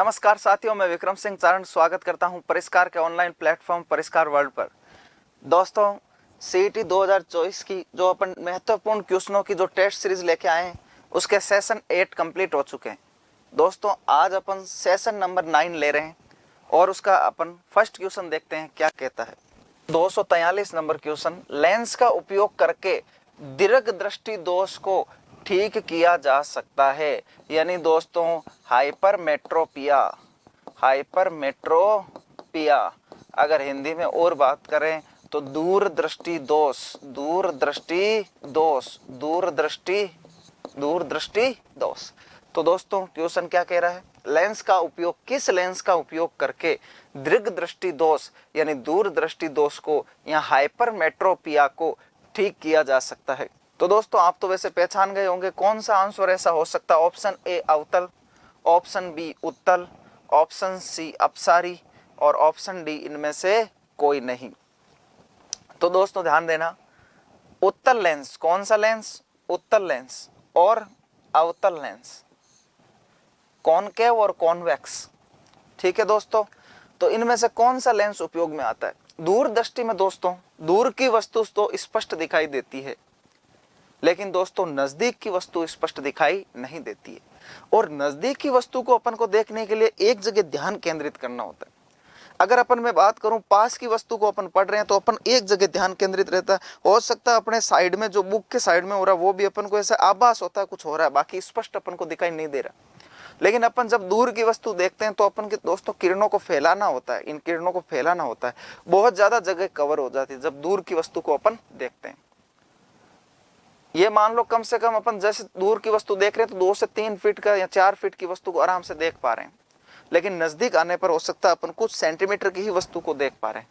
नमस्कार साथियों, मैं विक्रम सिंह चारण स्वागत करता हूं परिष्कार के ऑनलाइन प्लेटफॉर्म परिष्कार वर्ल्ड पर। दोस्तों, सीईटी 2024 की जो अपन महत्वपूर्ण क्वेश्चनों की जो टेस्ट सीरीज लेके आए हैं उसके सेशन 8 कंप्लीट हो चुके हैं। दोस्तों, आज अपन सेशन नंबर 9 ले रहे हैं और उसका अपन फर्स्ट क्वेश्चन देखते हैं क्या कहता है। 243 नंबर क्वेश्चन, लेंस का उपयोग करके दीर्घ दृष्टि दोष को ठीक किया जा सकता है। यानी दोस्तों, हाइपरमेट्रोपिया अगर हिंदी में और बात करें तो दूरदृष्टि दोष। तो दोस्तों, क्वेश्चन क्या कह रहा है, लेंस का उपयोग, किस लेंस का उपयोग करके दीर्घ दृष्टि दोष यानी दूरदृष्टि दोष को या हाइपरमेट्रोपिया को ठीक किया जा सकता है। तो दोस्तों, आप तो वैसे पहचान गए होंगे कौन सा आंसर ऐसा हो सकता है। ऑप्शन ए अवतल, ऑप्शन बी उत्तल, ऑप्शन सी अपसारी और ऑप्शन डी इनमें से कोई नहीं। तो दोस्तों ध्यान देना, उत्तल लेंस, कौन सा लेंस, उत्तल लेंस और अवतल लेंस, कॉनकेव और कॉन्वेक्स। ठीक है दोस्तों, तो इनमें से कौन सा लेंस उपयोग में आता है। दूर दृष्टि में दोस्तों दूर की वस्तु तो स्पष्ट दिखाई देती है, लेकिन दोस्तों नजदीक की वस्तु स्पष्ट दिखाई नहीं देती है। और नजदीक की वस्तु को अपन को देखने के लिए एक जगह ध्यान केंद्रित करना होता है। अगर अपन मैं बात करूं, पास की वस्तु को अपन पढ़ रहे हैं तो अपन एक जगह ध्यान केंद्रित रहता है। हो सकता है अपने साइड में जो बुक के साइड में हो रहा है वो भी अपन को ऐसा आभास होता है कुछ हो रहा है, बाकी स्पष्ट अपन को दिखाई नहीं दे रहा। लेकिन अपन जब दूर की वस्तु देखते हैं तो अपन के दोस्तों किरणों को फैलाना होता है, इन किरणों को फैलाना होता है, बहुत ज्यादा जगह कवर हो जाती है जब दूर की वस्तु को अपन देखते हैं। ये मान लो कम से कम अपन जैसे दूर की वस्तु देख रहे हैं तो 2 से 3 फीट का या 4 फीट की वस्तु को आराम से देख पा रहे हैं, लेकिन नजदीक आने पर हो सकता है अपन कुछ सेंटीमीटर की ही वस्तु को देख पा रहे हैं।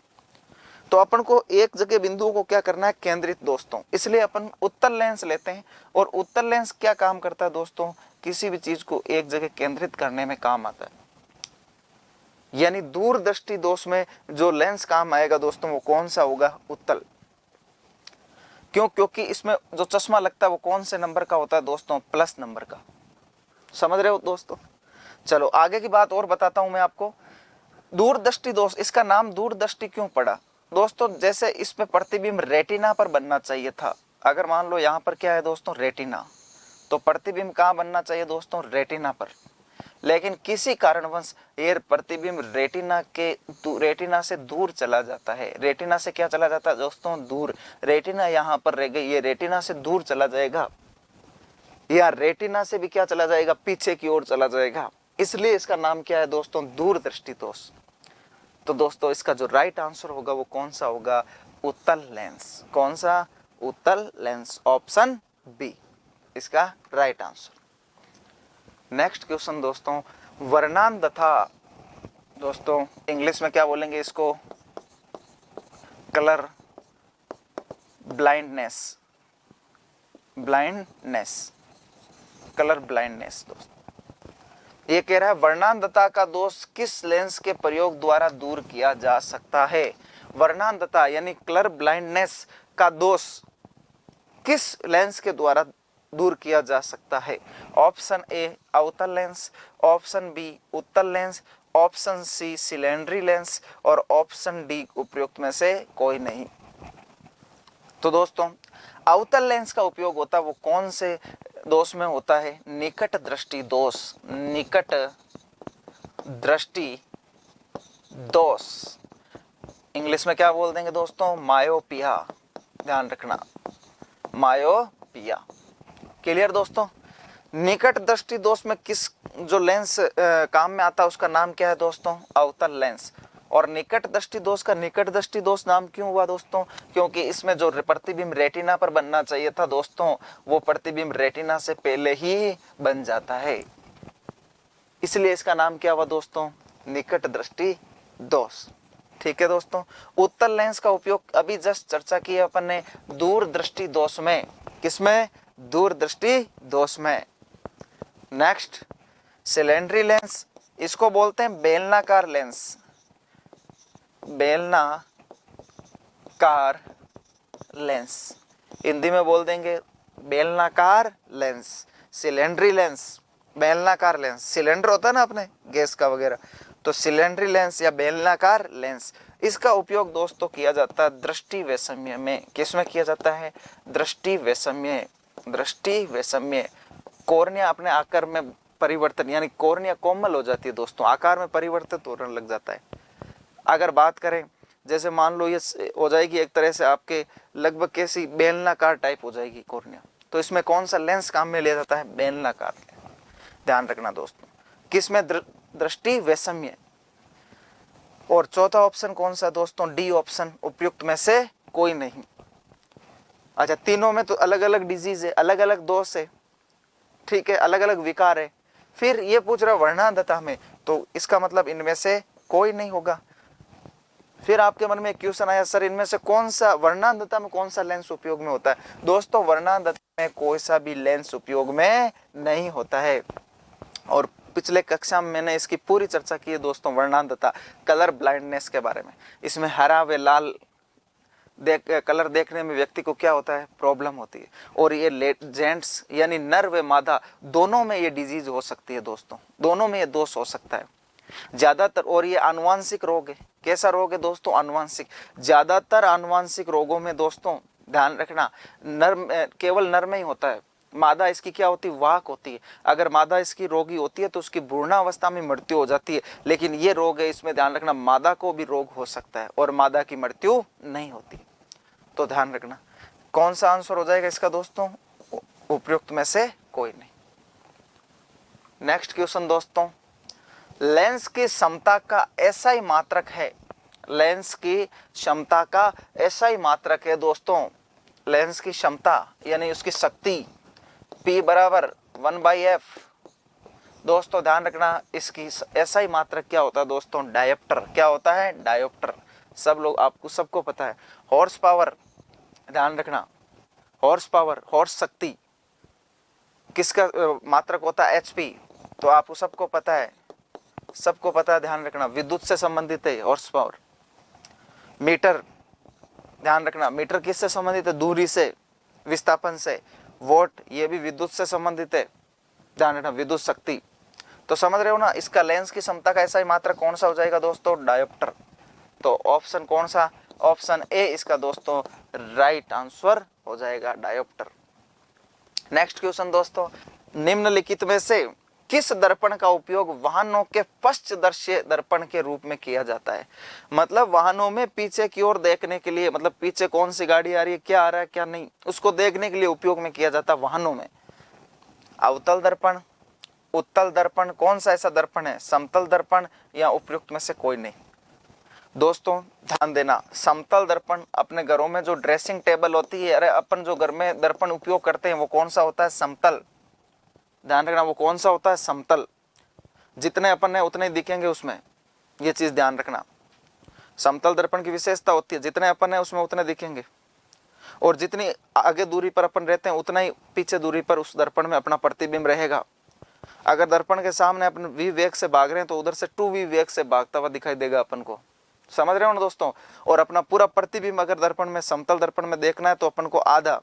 तो अपन को एक जगह बिंदुओं को क्या करना है, केंद्रित दोस्तों। इसलिए अपन उत्तल लेंस लेते हैं और उत्तल लेंस क्या काम करता है दोस्तों, किसी भी चीज को एक जगह केंद्रित करने में काम आता है। यानी दूरदृष्टि दोष में जो लेंस काम आएगा दोस्तों वो कौन सा होगा, उत्तल। क्यों? क्योंकि इसमें जो चश्मा लगता है वो कौन से नंबर का होता है दोस्तों, प्लस नंबर का। समझ रहे हो दोस्तों। चलो आगे की बात और बताता हूं मैं आपको। दूरदृष्टि दोष, इसका नाम दूरदृष्टि क्यों पड़ा दोस्तों, जैसे इस पे प्रतिबिंब रेटिना पर बनना चाहिए था। अगर मान लो यहाँ पर क्या है दोस्तों, रेटिना, तो प्रतिबिंब कहाँ बनना चाहिए दोस्तों, रेटिना पर। लेकिन किसी कारणवश ये प्रतिबिंब रेटिना से दूर चला जाता है। रेटिना से क्या चला जाता है दोस्तों, दूर। रेटिना यहाँ पर रह गई, ये रेटिना से दूर चला जाएगा, या रेटिना से भी क्या चला जाएगा, पीछे की ओर चला जाएगा। इसलिए इसका नाम क्या है दोस्तों, दूरदृष्टि दोष। तो दोस्तों इसका जो राइट आंसर होगा वो कौन सा होगा, उत्तल लेंस। कौन सा, उत्तल लेंस, ऑप्शन बी इसका राइट आंसर। नेक्स्ट क्वेश्चन दोस्तों, वर्णांधता। दोस्तों इंग्लिश में क्या बोलेंगे इसको, कलर ब्लाइंडनेस, कलर ब्लाइंडनेस। दोस्तों ये कह रहा है वर्णांधता का दोष किस लेंस के प्रयोग द्वारा दूर किया जा सकता है। वर्णांधता यानी कलर ब्लाइंडनेस का दोष किस लेंस के द्वारा दूर किया जा सकता है। ऑप्शन ए अवतल लेंस, ऑप्शन बी उत्तल लेंस, ऑप्शन सी सिलेंडरी लेंस और ऑप्शन डी उपयुक्त में से कोई नहीं। तो दोस्तों अवतल लेंस का उपयोग होता है वो कौन से दोष में होता है, निकट दृष्टि दोष। निकट दृष्टि दोष इंग्लिश में क्या बोल देंगे दोस्तों, मायोपिया। ध्यान रखना, मायोपिया। क्लियर दोस्तों। निकट दृष्टि दोष में किस जो लेंस काम में आता है उसका नाम क्या है दोस्तों, अवतल लेंस। और निकट दृष्टि दोष का निकट दृष्टि दोष नाम क्यों हुआ दोस्तों, क्योंकि इसमें जो प्रतिबिंब रेटिना पर बनना चाहिए था दोस्तों वो प्रतिबिंब रेटिना से पहले ही बन जाता है, इसलिए इसका नाम क्या हुआ दोस्तों, निकट दृष्टि दोष। ठीक है दोस्तों। उत्तल लेंस का उपयोग अभी जस्ट चर्चा की है अपन ने दूरदृष्टि दोष में, किसमें, दूरदृष्टि दोष में। नेक्स्ट सिलेंडरी लेंस, इसको बोलते हैं बेलनाकार लेंस, बेलनाकार लेंस, हिंदी में बोल देंगे बेलनाकार लेंस, सिलेंडरी लेंस। बेलनाकार लेंस, सिलेंडर होता है ना अपने गैस का वगैरह, तो सिलेंडरी लेंस या बेलनाकार लेंस, इसका उपयोग दोस्तों किया जाता है दृष्टि वैषम्य में। किसमें किया जाता है? दृष्टि वैषम्य। दृष्टि वैषम्य, कॉर्निया अपने आकार में परिवर्तन, यानी कॉर्निया कोमल हो जाती है दोस्तों, आकार में परिवर्तित होने लग जाता है। अगर बात करें, जैसे मान लो ये हो जाएगी एक तरह से आपके लगभग कैसी बेलनाकार टाइप हो जाएगी कॉर्निया, तो इसमें कौन सा लेंस काम में लिया जाता है? बेलनाकार। ध्यान रखना दोस्तों, किसमें? दृष्टि वैषम्य। और चौथा ऑप्शन कौन सा दोस्तों? डी ऑप्शन, उपयुक्त में से कोई नहीं। अच्छा, तीनों में तो अलग अलग डिजीज है, अलग अलग दोष है, ठीक है, अलग अलग विकार है, फिर ये पूछ रहा वर्णांधता में, तो इसका मतलब इनमें से कोई नहीं होगा। फिर आपके मन में एक क्वेश्चन आया, सर इनमें से कौन सा, वर्णांधता में कौन सा लेंस उपयोग में होता है? दोस्तों वर्णांधता में कोई सा भी लेंस उपयोग में नहीं होता है। और पिछले कक्षा में मैंने इसकी पूरी चर्चा की है दोस्तों, वर्णांधता, कलर ब्लाइंडनेस के बारे में। इसमें हरा व लाल कलर देखने में व्यक्ति को क्या होता है? प्रॉब्लम होती है। और ये जेंट्स यानी नर व मादा दोनों में ये डिजीज हो सकती है दोस्तों, दोनों में ये दोष हो सकता है ज्यादातर। और ये आनुवांशिक रोग है। कैसा रोग है दोस्तों? आनुवांशिक। ज्यादातर आनुवांशिक रोगों में दोस्तों ध्यान रखना, नर केवल नर में ही होता है, मादा इसकी क्या होती है? वाहक होती है। अगर मादा इसकी रोगी होती है तो उसकी भ्रूणावस्था में मृत्यु हो जाती है, लेकिन ये रोग है, इसमें ध्यान रखना मादा को भी रोग हो सकता है और मादा की मृत्यु नहीं होती। तो ध्यान रखना कौन सा आंसर हो जाएगा इसका दोस्तों? उपयुक्त में से कोई नहीं। नेक्स्ट क्वेश्चन दोस्तों, लेंस की क्षमता का ऐसा ही मात्रक है, लेंस की क्षमता का ऐसा ही मात्रक है दोस्तों, लेंस की क्षमता यानी उसकी शक्ति P बराबर 1/f। दोस्तों ध्यान रखना, इसकी ऐसा ही मात्रक क्या होता है दोस्तों? डायोप्टर। क्या होता है? डायोप्टर। सब लोग, आपको सबको पता है। हॉर्स पावर, ध्यान रखना, हॉर्स पावर, हॉर्स शक्ति किसका मात्रक होता है? HP। तो आपको सबको पता है, सबको पता है, ध्यान रखना, विद्युत से संबंधित है हॉर्स पावर। मीटर, ध्यान रखना, मीटर किससे संबंधित है? दूरी से, विस्थापन से। वोट, ये भी विद्युत से संबंधित है, ध्यान रखना, विद्युत शक्ति। तो समझ रहे हो ना, इसका लेंस की क्षमता का ऐसा ही मात्रक कौन सा हो जाएगा दोस्तों? डायोप्टर। तो ऑप्शन कौन सा? ऑप्शन ए इसका दोस्तों राइट आंसर हो जाएगा, डायोप्टर। नेक्स्ट क्वेश्चन दोस्तों, निम्नलिखित में से किस दर्पण का उपयोग वाहनों के पश्चदर्शी दर्पण के रूप में किया जाता है? मतलब वाहनों में पीछे की ओर देखने के लिए, मतलब पीछे कौन सी गाड़ी आ रही है, क्या आ रहा है क्या नहीं, उसको देखने के लिए उपयोग में किया जाता है वाहनों में। अवतल दर्पण, उत्तल दर्पण, कौन सा ऐसा दर्पण है? समतल दर्पण या उपयुक्त में से कोई नहीं। दोस्तों ध्यान देना, समतल दर्पण अपने घरों में जो ड्रेसिंग टेबल होती है, अरे अपन जो घर में दर्पण उपयोग करते हैं वो कौन सा होता है? समतल। ध्यान रखना, वो कौन सा होता है? समतल। जितने अपन है उतने दिखेंगे उसमें, ये चीज ध्यान रखना। समतल दर्पण की विशेषता होती है जितने अपन है उसमें उतने दिखेंगे, और जितनी आगे दूरी पर अपन रहते हैं उतना ही पीछे दूरी पर उस दर्पण में अपना प्रतिबिंब रहेगा। अगर दर्पण के सामने अपन V वेग से भाग रहे हैं तो उधर से 2V वेग से भागता हुआ दिखाई देगा अपन को, समझ रहे हो ना दोस्तों। और अपना पूरा प्रतिबिंब अगर दर्पण में, समतल दर्पण में देखना है तो अपन को आधा,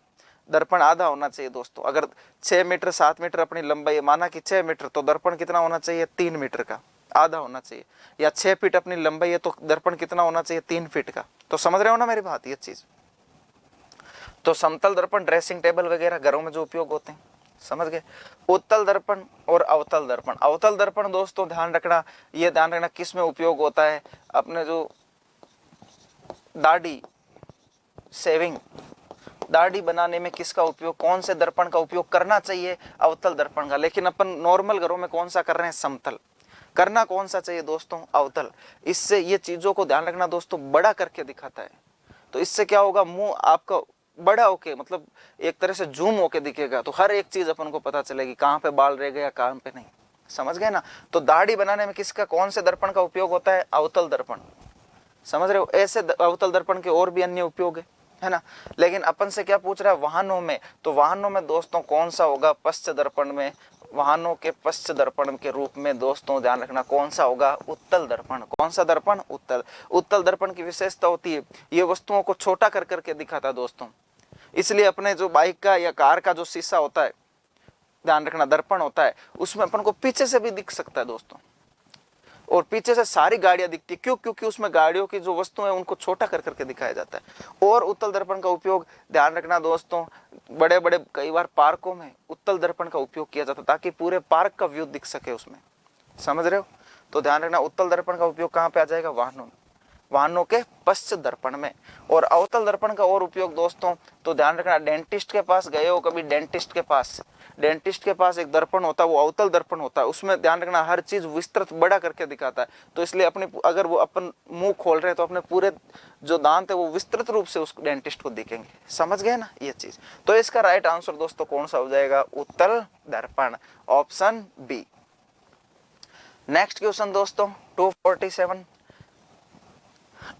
दर्पण आधा होना चाहिए दोस्तों। अगर 6 मीटर 7 मीटर अपनी लंबाई, माना कि 6 मीटर, तो दर्पण कितना होना चाहिए? 3 मीटर का, आधा होना चाहिए। या 6 फीट अपनी लंबाई है तो दर्पण कितना होना चाहिए? 3 फीट का। तो समझ रहे हो ना मेरी बात, ये चीज। तो समतल दर्पण ड्रेसिंग टेबल वगैरह घरों में जो उपयोग होते हैं, समझ गए। उत्तल दर्पण और अवतल दर्पण, अवतल दर्पण दोस्तों ध्यान रखना, ये ध्यान रखना किस में उपयोग होता है? अपने जो दाढ़ी, शेविंग, दाढ़ी बनाने में किसका उपयोग, कौन से दर्पण का उपयोग करना चाहिए? अवतल दर्पण का। लेकिन अपन नॉर्मल घरों में कौन सा कर रहे हैं? समतल। करना कौन सा चाहिए दोस्तों? अवतल। इससे ये चीजों को ध्यान रखना दोस्तों, बड़ा करके दिखाता है। तो इससे क्या होगा? मुंह आपका बड़ा होके, मतलब एक तरह से जूम होके दिखेगा, तो हर एक चीज अपन को पता चलेगी, कहाँ पे बाल रह गया, कहाँ पे नहीं, समझ गए ना। तो दाढ़ी बनाने में किसका, कौन से दर्पण का उपयोग होता है? अवतल दर्पण, समझ रहे हो। ऐसे अवतल दर्पण के और भी अन्य उपयोग है ना। लेकिन अपन से क्या पूछ रहा है? वाहनों में। तो वाहनों में दोस्तों कौन सा होगा? पश्च दर्पण में, वाहनों के पश्च दर्पण के रूप में दोस्तों ध्यान रखना कौन सा होगा? उत्तल दर्पण। कौन सा दर्पण? उत्तल। उत्तल दर्पण की विशेषता होती है ये वस्तुओं को छोटा कर करके दिखाता है दोस्तों। इसलिए अपने जो बाइक का या कार का जो शीशा होता है ध्यान रखना दर्पण होता है उसमें अपन को पीछे से भी दिख सकता है दोस्तों, और पीछे से सारी गाड़ियां दिखती है। क्यों? क्योंकि उसमें गाड़ियों की जो वस्तु है उनको छोटा कर करके दिखाया जाता है। और उत्तल दर्पण का उपयोग ध्यान रखना दोस्तों, बड़े बड़े कई बार पार्कों में उत्तल दर्पण का उपयोग किया जाता है ताकि पूरे पार्क का व्यू दिख सके उसमें, समझ रहे हो? तो ध्यान रखना उत्तल दर्पण का उपयोग कहाँ पे आ जाएगा? वाहनों के पश्च दर्पण में। और अवतल दर्पण का और उपयोग दोस्तों, तो ध्यान रखना डेंटिस्ट के पास गए हो कभी, डेंटिस्ट के पास एक दर्पण होता है, वो अवतल दर्पण होता है, उसमें ध्यान रखना हर चीज विस्तृत बड़ा करके दिखाता है। तो इसलिए अपने अगर वो अपन मुंह खोल रहे हैं तो अपने पूरे जो दांत है वो विस्तृत रूप से उस डेंटिस्ट को दिखेंगे, समझ गए ना ये चीज। तो इसका राइट आंसर दोस्तों कौन सा हो जाएगा? उत्तल दर्पण, ऑप्शन बी। नेक्स्ट क्वेश्चन दोस्तों 247,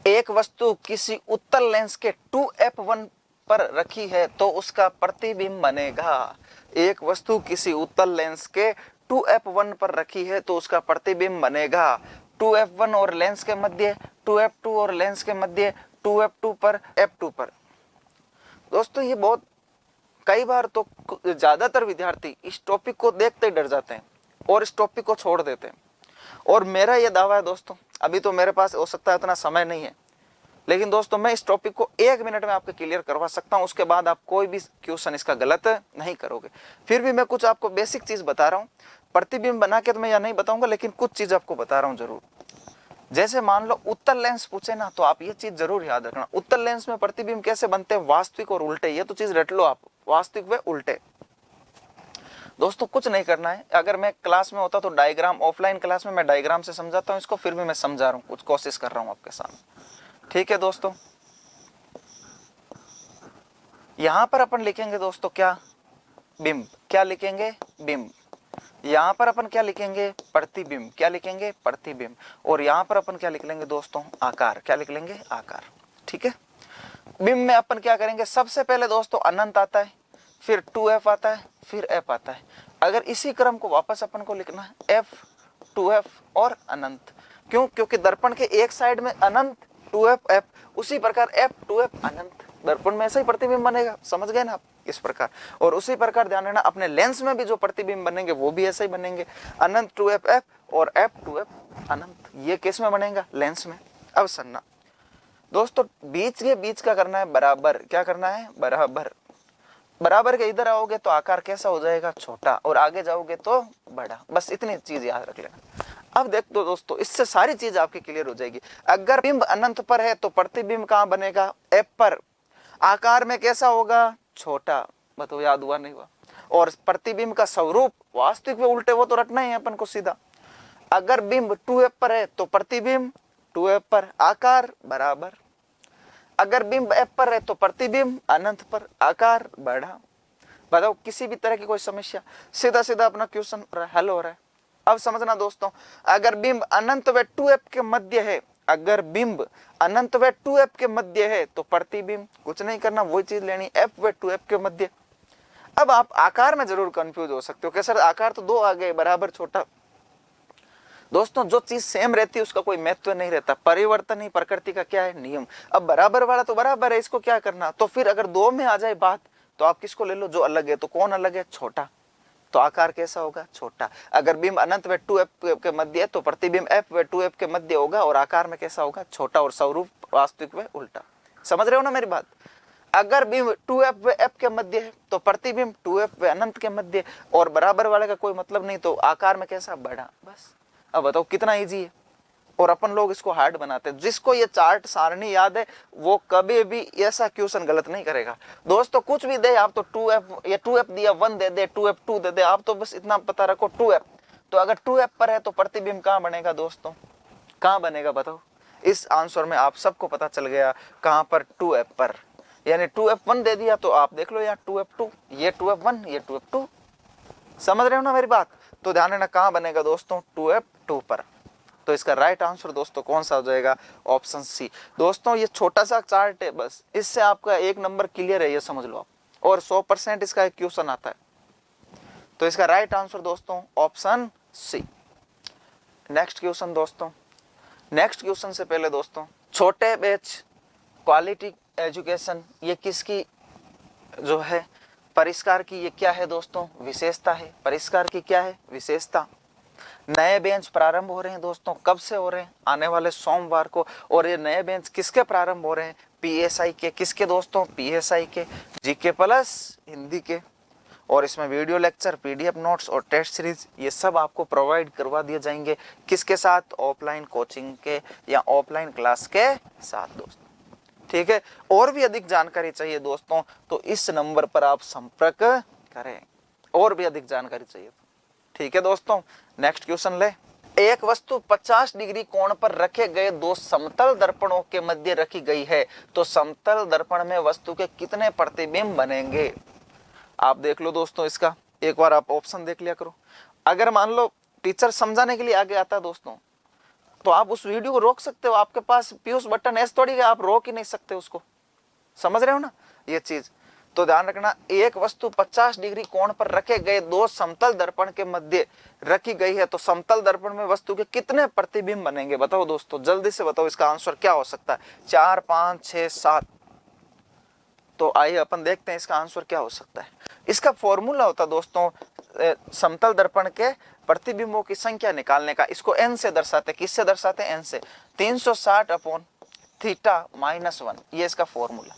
एक वस्तु किसी उत्तल लेंस के 2f1 पर रखी है तो उसका प्रतिबिंब बनेगा। एक वस्तु किसी उत्तल लेंस के 2f1 पर रखी है तो उसका प्रतिबिंब बनेगा। 2f1 और लेंस के मध्य, 2f2 और लेंस के मध्य, 2f2 पर, f2 पर। दोस्तों ये बहुत कई बार तो ज्यादातर विद्यार्थी इस टॉपिक को देखते ही डर जाते हैं और इस टॉपिक को छोड़ देते हैं। और मेरा यह दावा है दोस्तों, अभी तो मेरे पास हो सकता है इतना समय नहीं है, लेकिन दोस्तों मैं इस टॉपिक को 1 मिनट में आपको क्लियर करवा सकता हूं, उसके बाद आप कोई भी क्वेश्चन इसका गलत नहीं करोगे। फिर भी मैं कुछ आपको बेसिक चीज बता रहा हूं, प्रतिबिंब बना के तो मैं यह नहीं बताऊंगा, लेकिन कुछ चीज आपको बता रहा हूं जरूर। जैसे मान लो उत्तल लेंस पूछे ना, तो आप ये चीज जरूर याद रखना, उत्तल लेंस में प्रतिबिंब कैसे बनते हैं? वास्तविक और उल्टे, ये तो चीज रट लो आप, वास्तविक व उल्टे। दोस्तों कुछ नहीं करना है, अगर मैं क्लास में होता तो डायग्राम, ऑफलाइन क्लास में मैं डायग्राम से समझाता हूँ इसको, फिर भी मैं समझा रहा हूँ, कुछ कोशिश कर रहा हूँ आपके सामने, ठीक है दोस्तों। यहां पर अपन लिखेंगे दोस्तों क्या? बिंब। क्या लिखेंगे? बिंब। यहां पर अपन क्या लिखेंगे? प्रतिबिंब। क्या लिखेंगे? प्रतिबिंब। और यहां पर अपन क्या लिख लेंगे दोस्तों? आकार। क्या लिख लेंगे? आकार, ठीक है। बिंब में अपन क्या करेंगे? सबसे पहले दोस्तों अनंत आता है, फिर 2f आता है, फिर f आता है। अगर इसी क्रम को वापस अपन को लिखना है, f 2f और अनंत। क्यों? क्योंकि दर्पण के एक साइड में अनंत 2f f, उसी प्रकार f 2f अनंत, दर्पण में ऐसा ही प्रतिबिंब बनेगा, समझ गए ना आप? इस प्रकार। और उसी प्रकार ध्यान रखना अपने लेंस में भी जो प्रतिबिंब बनेंगे वो भी ऐसे ही बनेंगे, अनंत 2f f और f 2f अनंत। ये किस में बनेगा? लेंस में। अब सुनना दोस्तों, बीच का करना है बराबर। क्या करना है? बराबर। बराबर के इधर आओगे तो आकार कैसा हो जाएगा? छोटा, और आगे जाओगे तो बड़ा। बस इतनी चीज याद रख लेना। अब देख दो दोस्तों, इससे सारी चीज आपकी क्लियर हो जाएगी। अगर बिंब अनंत पर है तो प्रतिबिंब कहां बनेगा? f पर। आकार में कैसा होगा? छोटा। बताओ याद हुआ नहीं हुआ? और प्रतिबिंब का स्वरूप वास्तविक में उल्टे, वो तो रटना ही है अपन को सीधा। अगर बिंब 2f पर है तो प्रतिबिंब 2f पर, आकार बराबर। अगर बिंब f पर है तो प्रतिबिंब अनंत पर, आकार बढ़ा। बताओ किसी भी तरह की कोई समस्या? सीधा सीधा अपना क्वेश्चन हल हो रहा है। अब समझना दोस्तों, अगर बिंब अनंत व 2f के मध्य है, अगर बिंब अनंत व 2f के मध्य है तो प्रतिबिंब, कुछ नहीं करना, वही चीज लेनी, f व 2f के मध्य। अब आप आकार में जरूर कंफ्यूज हो सकते हो कि सर आकार तो 2 आ गए, बराबर, छोटा। दोस्तों जो चीज सेम रहती है उसका कोई महत्व नहीं रहता, परिवर्तन ही प्रकृति का क्या है? नियम। अब बराबर वाला तो बराबर है, इसको क्या करना? तो फिर अगर 2 में आ जाए बात तो आप किसको ले लो? जो अलग है। तो कौन अलग है? छोटा। तो आकार कैसा होगा? छोटा। अगर बिंब अनंत व 2f के मध्य है तो प्रतिबिंब f व 2f के मध्य होगा, और आकार में कैसा होगा? छोटा, और स्वरूप वास्तविक व उल्टा। समझ रहे हो ना मेरी बात? अगर बिंब 2f व f के मध्य है तो प्रतिबिंब 2f व अनंत के मध्य, और बराबर वाले का कोई मतलब नहीं, तो आकार में कैसा? बड़ा। बस। अब बताओ कितना इजी है, और अपन लोग इसको हार्ड बनाते हैं। जिसको ये चार्ट सारणी याद है वो कभी भी ऐसा क्वेश्चन गलत नहीं करेगा। दोस्तों कुछ भी दे आप तो 2f, या 2f दिया 1 दे दे, 2f 2 दे दे, आप तो बस इतना पता रखो 2f। तो अगर 2f पर है तो प्रतिबिंब कहां बनेगा दोस्तों? कहां बनेगा बताओ? इस आंसर में आप सबको पता चल गया कहां पर? 2f पर। यानी 2f1 दे दिया तो आप देख लो यार 2f2, ये 2f1, ये 2f2। समझ रहे हो ना मेरी बात? तो ध्यान रखना कहां बनेगा दोस्तों? 2f2 पर। तो इसका राइट आंसर दोस्तों कौन सा हो जाएगा? Option C. दोस्तों ये छोटा सा चार्ट है, बस इससे आपका 1 नंबर क्लियर है, ये समझ लो आप, और 100% इसका एक क्वेश्चन आता है। तो इसका राइट आंसर दोस्तों ऑप्शन सी। नेक्स्ट क्वेश्चन दोस्तों, नेक्स्ट क्वेश्चन से पहले दोस्तों, छोटे बैच क्वालिटी एजुकेशन, ये किसकी जो है परिष्कार की ये क्या है दोस्तों, विशेषता है। परिष्कार की क्या है, विशेषता। नए बेंच प्रारंभ हो रहे हैं दोस्तों, कब से हो रहे हैं, आने वाले सोमवार को। और ये नए बेंच किसके प्रारंभ हो रहे हैं, पीएसआई के। किसके दोस्तों, पीएसआई के, जीके प्लस हिंदी के। और इसमें वीडियो लेक्चर, पीडीएफ नोट्स और टेस्ट सीरीज ये सब आपको प्रोवाइड करवा दिए जाएंगे। किसके साथ, ऑफलाइन कोचिंग के या ऑफलाइन क्लास के साथ दोस्तों। ठीक है, और भी अधिक जानकारी चाहिए दोस्तों तो इस नंबर पर आप संपर्क करें, और भी अधिक जानकारी चाहिए। ठीक है दोस्तों, नेक्स्ट क्वेश्चन ले। एक वस्तु 50 डिग्री कोण पर रखे गए दो समतल दर्पणों के मध्य रखी गई है, तो समतल दर्पण में वस्तु के कितने प्रतिबिंब बनेंगे। आप देख लो दोस्तों, इसका एक बार आप ऑप्शन देख लिया करो। अगर मान लो टीचर समझाने के लिए आगे आता है दोस्तों, तो आप उस वीडियो को रोक सकते हो। आपके पास पीयूष बटन ऐसे थोड़ी है, आप रोक ही नहीं सकते उसको। समझ रहे हो ना ये चीज। तो ध्यान रखना, एक वस्तु 50 डिग्री कोण पर रखे गए दो समतल दर्पण के मध्य रखी गई है, तो समतल दर्पण में वस्तु के कितने प्रतिबिंब बनेंगे। बताओ दोस्तों, जल्दी से बताओ इसका आंसर क्या हो सकता है। 4, 5, 6, 7। तो आइए अपन देखते हैं इसका आंसर क्या हो सकता है। इसका फॉर्मूला होता है दोस्तों, समतल दर्पण के प्रतिबिंबों की संख्या निकालने का। इसको n से दर्शाते, किससे दर्शाते हैं, n से। 360 अपॉन थीटा माइनस 1, ये इसका फॉर्मूला।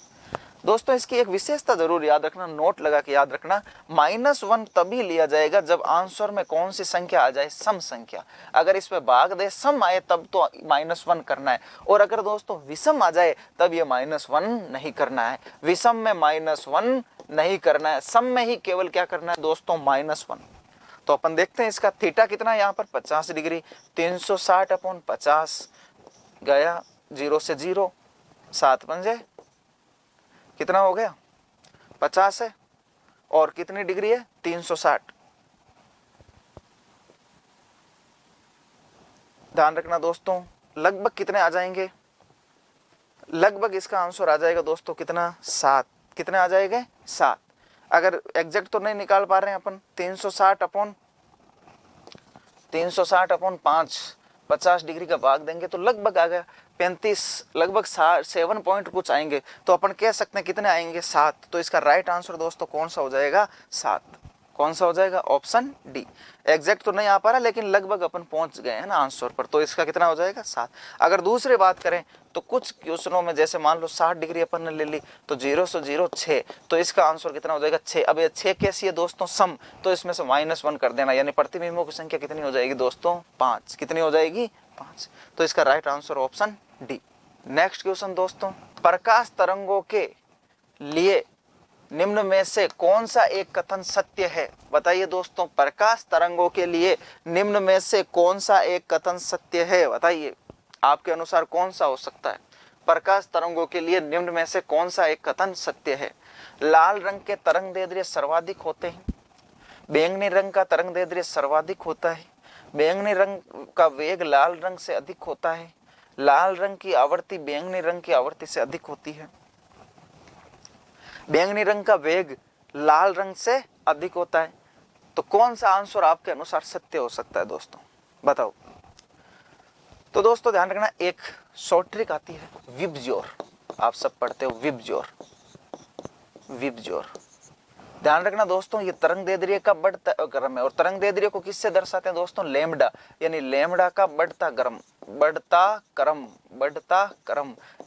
दोस्तों इसकी एक विशेषता जरूर याद रखना, नोट लगा के याद रखना। -1 तभी लिया जाएगा जब आंसर में कौन सी संख्या आ जाए, सम संख्या। अगर इसमें भाग दे सम आए तब तो -1 करना है, और अगर दोस्तों विषम आ जाए तब ये -1 नहीं करना है। विषम में -1 नहीं करना है, सम में ही केवल क्या करना है दोस्तों, -1। तो अपन देखते हैं इसका थीटा कितना है यहाँ पर, 50 डिग्री। 360 अपॉन 50 गया 0 से 0, 7 पंजे कितना हो गया, 50 है। और कितनी डिग्री है, 360। ध्यान रखना दोस्तों, लगभग कितने आ जाएंगे, लगभग इसका आंसर आ जाएगा दोस्तों कितना, 7। कितने आ जाएंगे, 7। अगर एग्जैक्ट तो नहीं निकाल पा रहे हैं अपन, 360 अपॉन 5, 50 डिग्री का भाग देंगे तो लगभग आ गया 35, लगभग 7 पॉइंट कुछ आएंगे। तो अपन कह सकते हैं कितने आएंगे, 7। तो इसका राइट आंसर दोस्तों कौन सा हो जाएगा, 7। कौन सा हो जाएगा, ऑप्शन डी। एग्जैक्ट तो नहीं आ पा रहा, लेकिन लगभग अपन पहुंच गए हैं ना आंसर पर। तो इसका कितना हो जाएगा, 7। अगर दूसरी बात करें तो कुछ क्वेश्चनों में जैसे मान लो 60 डिग्री अपन ने ले ली, तो 0 से 0 6, तो इसका आंसर कितना हो जाएगा, 6। अब ये 6 कैसी है दोस्तों, सम, तो इसमें से -1 कर देना, यानी प्रतिबिंबों की संख्या कितनी हो जाएगी दोस्तों, 5। कितनी हो जाएगी, 5। तो इसका right answer option D. Next question दोस्तों, प्रकाश तरंगों के लिए निम्न में से कौन सा एक कथन सत्य है। बताइए दोस्तों, प्रकाश तरंगों के लिए निम्न में से कौन सा एक कथन सत्य है। बताइए आपके अनुसार कौन सा हो सकता है। प्रकाश तरंगों के लिए निम्न में से कौन सा एक कथन सत्य है। लाल रंग के तरंगदैर्ध्य सर्वाधिक होते हैं, बैंगनी रंग का तरंगदैर्ध्य सर्वाधिक होता है, बैंगनी रंग का वेग लाल रंग से अधिक होता है, लाल रंग की आवृत्ति बैंगनी रंग की आवृत्ति से अधिक होती है, बैंगनी रंग का वेग लाल रंग से अधिक होता है। तो कौन सा आंसर आपके अनुसार सत्य हो सकता है दोस्तों, बताओ। तो दोस्तों ध्यान रखना, एक शॉर्ट ट्रिक आती है विबज्योर, आप सब पढ़ते हो विबज्योर। विबज्योर ध्यान रखना दोस्तों, ये तरंगदैर्ध्य का बढ़ता क्रम है, और तरंगदैर्ध्य को किससे दर्शाते हैं दोस्तों, लैम्डा, यानी लैम्डा का बढ़ता क्रम,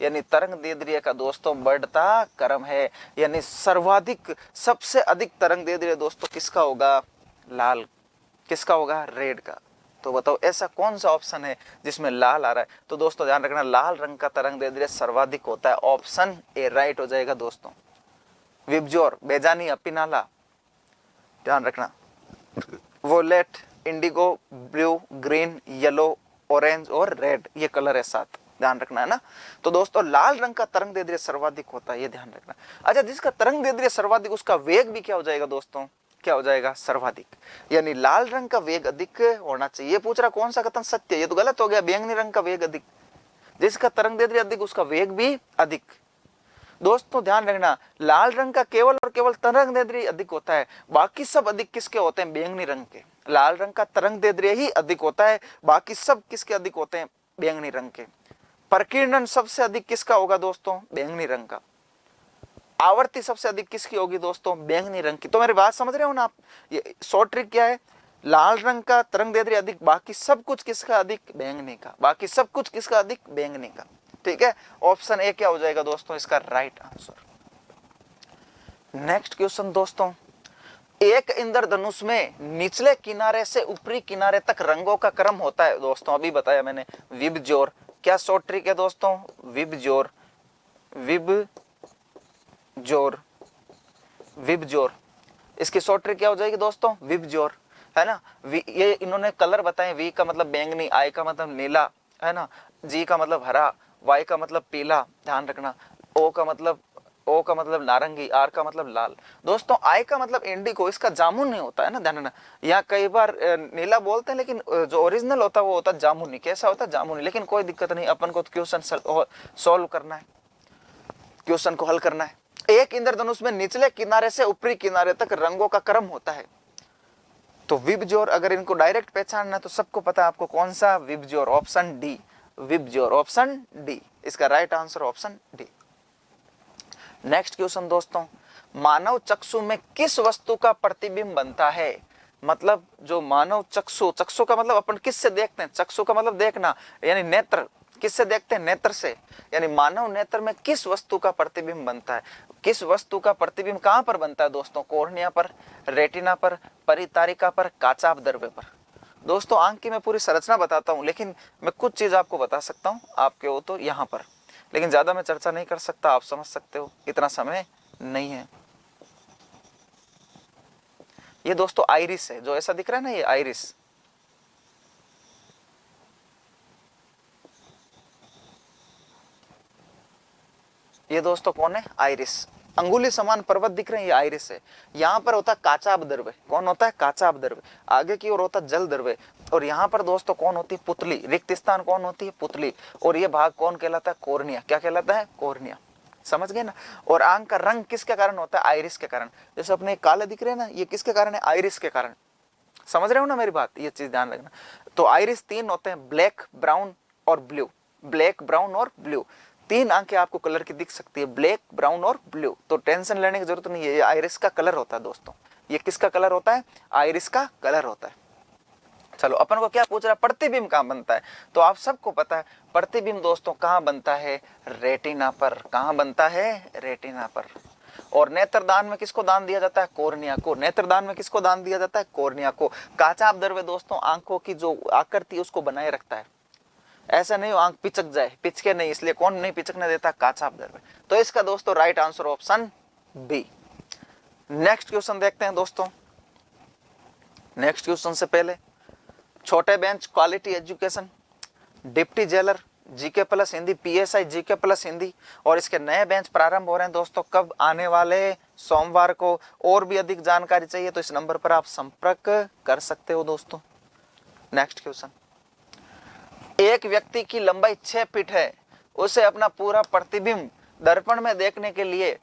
यानी तरंगदैर्ध्य का दोस्तों बढ़ता क्रम है। यानी सर्वाधिक, सबसे अधिक तरंगदैर्ध्य दोस्तों किसका होगा, लाल, किसका होगा, रेड का। तो बताओ ऐसा कौन सा ऑप्शन है जिसमें लाल आ रहा है। तो दोस्तों ध्यान रखना, लाल रंग का तरंगदैर्ध्य सर्वाधिक होता है, ऑप्शन ए राइट हो जाएगा दोस्तों। विबज्योर, बेजानी, अपिनाला, ध्यान रखना, violet, indigo, blue, green, yellow, orange और रेड, ये कलर है 7, ध्यान रखना है ना। तो दोस्तों लाल रंग का तरंगदैर्ध्य सर्वाधिक होता है, ये ध्यान रखना। अच्छा, जिसका तरंगदैर्ध्य सर्वाधिक उसका वेग भी क्या हो जाएगा दोस्तों, क्या हो जाएगा, सर्वाधिक। यानी लाल रंग का वेग अधिक होना चाहिए। ये पूछ रहा कौन सा कथन सत्य, ये तो गलत हो गया, बैंगनी रंग का वेग अधिक। जिसका तरंगदैर्ध्य अधिक उसका वेग भी अधिक। दोस्तों ध्यान रखना, लाल रंग का केवल और केवल तरंगदैर्ध्य अधिक होता है, बाकी सब अधिक किसके होते हैं, बैंगनी रंग के। लाल रंग का तरंगदैर्ध्य ही अधिक होता है, बाकी सब किसके अधिक होते हैं, बैंगनी रंग के। प्रकीर्णन सबसे अधिक किसका होगा दोस्तों, बैंगनी रंग का। आवर्ती सबसे अधिक किसकी होगी दोस्तों? बैंगनी रंग की। तो मेरी बात समझ रहे हो ना आप? ये शॉर्ट ट्रिक क्या है? लाल रंग का तरंगदैर्ध्य अधिक, बाकी सब कुछ किसका अधिक? बैंगनी का। बाकी सब कुछ किसका अधिक? बैंगनी का। ठीक है, ऑप्शन ए क्या हो जाएगा दोस्तों इसका राइट आंसर। नेक्स्ट क्वेश्चन दोस्तों, एक इंद्रधनुष में निचले किनारे से ऊपरी किनारे तक रंगों का क्रम होता है दोस्तों, अभी बताया मैंने, विबजोर। क्या शॉर्ट ट्रिक है दोस्तों? विबजोर, विबजोर, विबजोर। इसकी शॉर्ट ट्रिक क्या हो जाएगी दोस्तों? विबजोर, है ना। ये इन्होंने कलर बताए, वी का मतलब बैंगनी, आई का मतलब नीला, है ना, जी का मतलब हरा, वाई का मतलब पीला, ध्यान रखना, ओ का मतलब नारंगी, आर का मतलब लाल। दोस्तों आई का मतलब इंडिगो, इसका जामुन नहीं होता है ना, ध्यान रखना। यहाँ कई बार नीला बोलते हैं, लेकिन जो ओरिजिनल होता है वो होता है जामुनी। कैसा होता है? जामुनी। लेकिन कोई दिक्कत नहीं, अपन को क्वेश्चन सॉल्व करना है, क्वेश्चन को हल करना है। एक इंद्रधनुष में निचले किनारे से ऊपरी किनारे तक रंगों का क्रम होता है। तो विबजोर, अगर इनको डायरेक्ट पहचानना तो सबको पता है आपको कौन सा? विबजोर, ऑप्शन डी, विबजोर, ऑप्शन डी। इसका right answer option D. Next question दोस्तों, मानव चक्षु में किस वस्तु का प्रतिबिंब बनता है? मतलब जो मानव चक्षु, चक्षु का मतलब अपन किससे देखते हैं? चक्षु का मतलब देखना, यानी नेत्र। किससे देखते हैं? नेत्र से। यानी मानव नेत्र में किस वस्तु का प्रतिबिंब बनता है? किस वस्तु का प्रतिबिंब कहां पर बनता है दोस्तों? कॉर्निया पर, रेटिना पर, परितारिका पर, काचाभ-द्रव्य पर। दोस्तों आंख की मैं पूरी संरचना बताता हूं, लेकिन मैं कुछ चीज आपको बता सकता हूं, आपके हो तो यहां पर, लेकिन ज्यादा मैं चर्चा नहीं कर सकता, आप समझ सकते हो, इतना समय नहीं है। ये दोस्तों आइरिस है, जो ऐसा दिख रहा है ना, ये आइरिस। ये दोस्तों कौन है? आइरिस। अंगुली समान पर्वत दिख रहे हैं, ये आइरिस है। यहाँ पर होता है काचाभ-द्रव्य। कौन होता है? काचाभ-द्रव्य। आगे की ओर होता है जल-द्रव्य। और यहाँ पर दोस्तों कौन होती है? पुतली। रिक्त स्थान कौन होती है? पुतली। और ये भाग कौन कहलाता है? कॉर्निया। क्या कहलाता है? कॉर्निया। समझ गए ना। और आंख का रंग किसके कारण होता है? आइरिस के कारण। जैसे अपने काले दिख रहे हैं ना, ये किसके कारण है? आइरिस के कारण। समझ रहे हो ना मेरी बात? ये चीज ध्यान रखना। तो आइरिस तीन होते हैं, ब्लैक, ब्राउन और ब्लू। ब्लैक, ब्राउन और ब्लू, तीन आंखें आपको कलर की दिख सकती है, ब्लैक, ब्राउन और ब्लू। तो टेंशन लेने की जरूरत नहीं है, ये आइरिस का कलर होता है दोस्तों। ये किसका कलर होता है? आइरिस का कलर होता है। चलो अपन को क्या पूछ रहा है? प्रतिबिंब कहां बनता है? तो आप सबको पता है प्रतिबिंब दोस्तों कहां बनता है? रेटिना पर। कहां बनता है? रेटिना पर। और नेत्रदान में किसको दान दिया जाता है? कॉर्निया को। नेत्रदान में किसको दान दिया जाता है? कॉर्निया को। काचाभ-द्रव्य दोस्तों आंखों की जो आकृति उसको बनाए रखता है। ऐसा नहीं हो आंख पिचक जाए, पिचके नहीं, इसलिए कौन नहीं पिचकने देता? काचाभ-द्रव्य। तो इसका दोस्तों right answer option B. Next question देखते हैं दोस्तों। नेक्स्ट क्वेश्चन से पहले छोटे बेंच quality education, deputy jailer, GK plus Hindi, PSI GK plus Hindi, और इसके नए बेंच प्रारंभ हो रहे हैं दोस्तों। कब? आने वाले सोमवार को। और भी अधिक जानकारी चाहिए तो इस नंबर पर आप संपर्क कर सकते हो दोस्तों। नेक्स्ट क्वेश्चन, एक व्यक्ति की लंबाई 6 फीट है, उसे अपना पूरा प्रतिबिंब दर्पण में देखने के लिए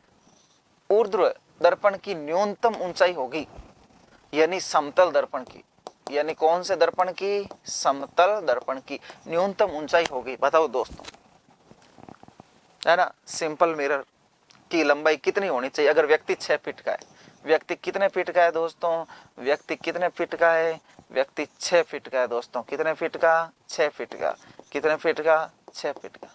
ऊर्ध्व दर्पण की न्यूनतम ऊंचाई होगी, यानी समतल दर्पण की, यानी कौन से दर्पण की? समतल दर्पण की न्यूनतम ऊंचाई होगी। बताओ दोस्तों, है ना। सिंपल मिरर की लंबाई कितनी होनी चाहिए अगर व्यक्ति 6 फीट का है? व्यक्ति कितने फीट का है दोस्तों? व्यक्ति कितने फीट का है? व्यक्ति 6 फीट का है दोस्तों। कितने फीट का? 6 फीट का। कितने फीट का? 6 फीट का।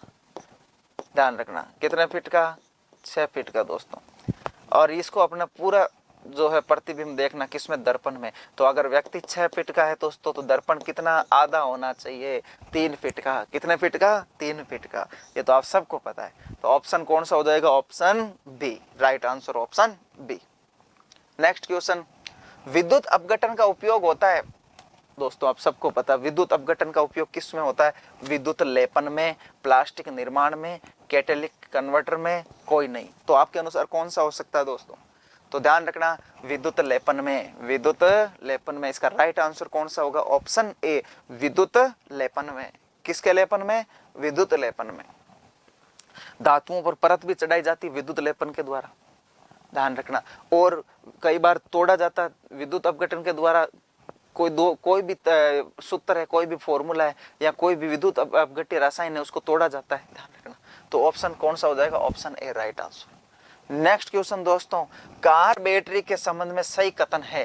ध्यान रखना, कितने फीट का? 6 फीट का दोस्तों। और इसको अपना पूरा जो है प्रतिबिंब देखना किसमें? दर्पण में। तो अगर व्यक्ति 6 फीट का है दोस्तों, तो दर्पण कितना? आधा होना चाहिए, 3 फीट का। कितने फीट का? 3 फीट का। ये तो आप सबको पता है। तो ऑप्शन कौन सा हो जाएगा? Option B, right answer option B. Next question, विद्युत अपघटन का उपयोग होता है दोस्तों, आप सबको पता है विद्युत अपघटन का उपयोग किस में होता है? विद्युत लेपन में, प्लास्टिक निर्माण में, कैटेलिटिक कन्वर्टर में, कोई नहीं। तो आपके अनुसार कौन सा हो सकता है दोस्तों? तो ध्यान रखना, विद्युत लेपन में। विद्युत लेपन में। इसका राइट आंसर कौन सा होगा? ऑप्शन ए, विद्युत लेपन में। किसके लेपन में? विद्युत लेपन में। धातुओं पर परत भी चढ़ाई जाती विद्युत लेपन के द्वारा, ध्यान रखना। और कई बार तोड़ा जाता विद्युत अपघटन के द्वारा। कोई भी सूत्र है, कोई भी फॉर्मूला है, या कोई भी विद्युत अपघट्य रसायन है, उसको तोड़ा जाता है, ध्यान रखना। तो ऑप्शन कौन सा हो जाएगा? Option A, right answer. Next question दोस्तों, कार बैटरी के संबंध में सही कथन है।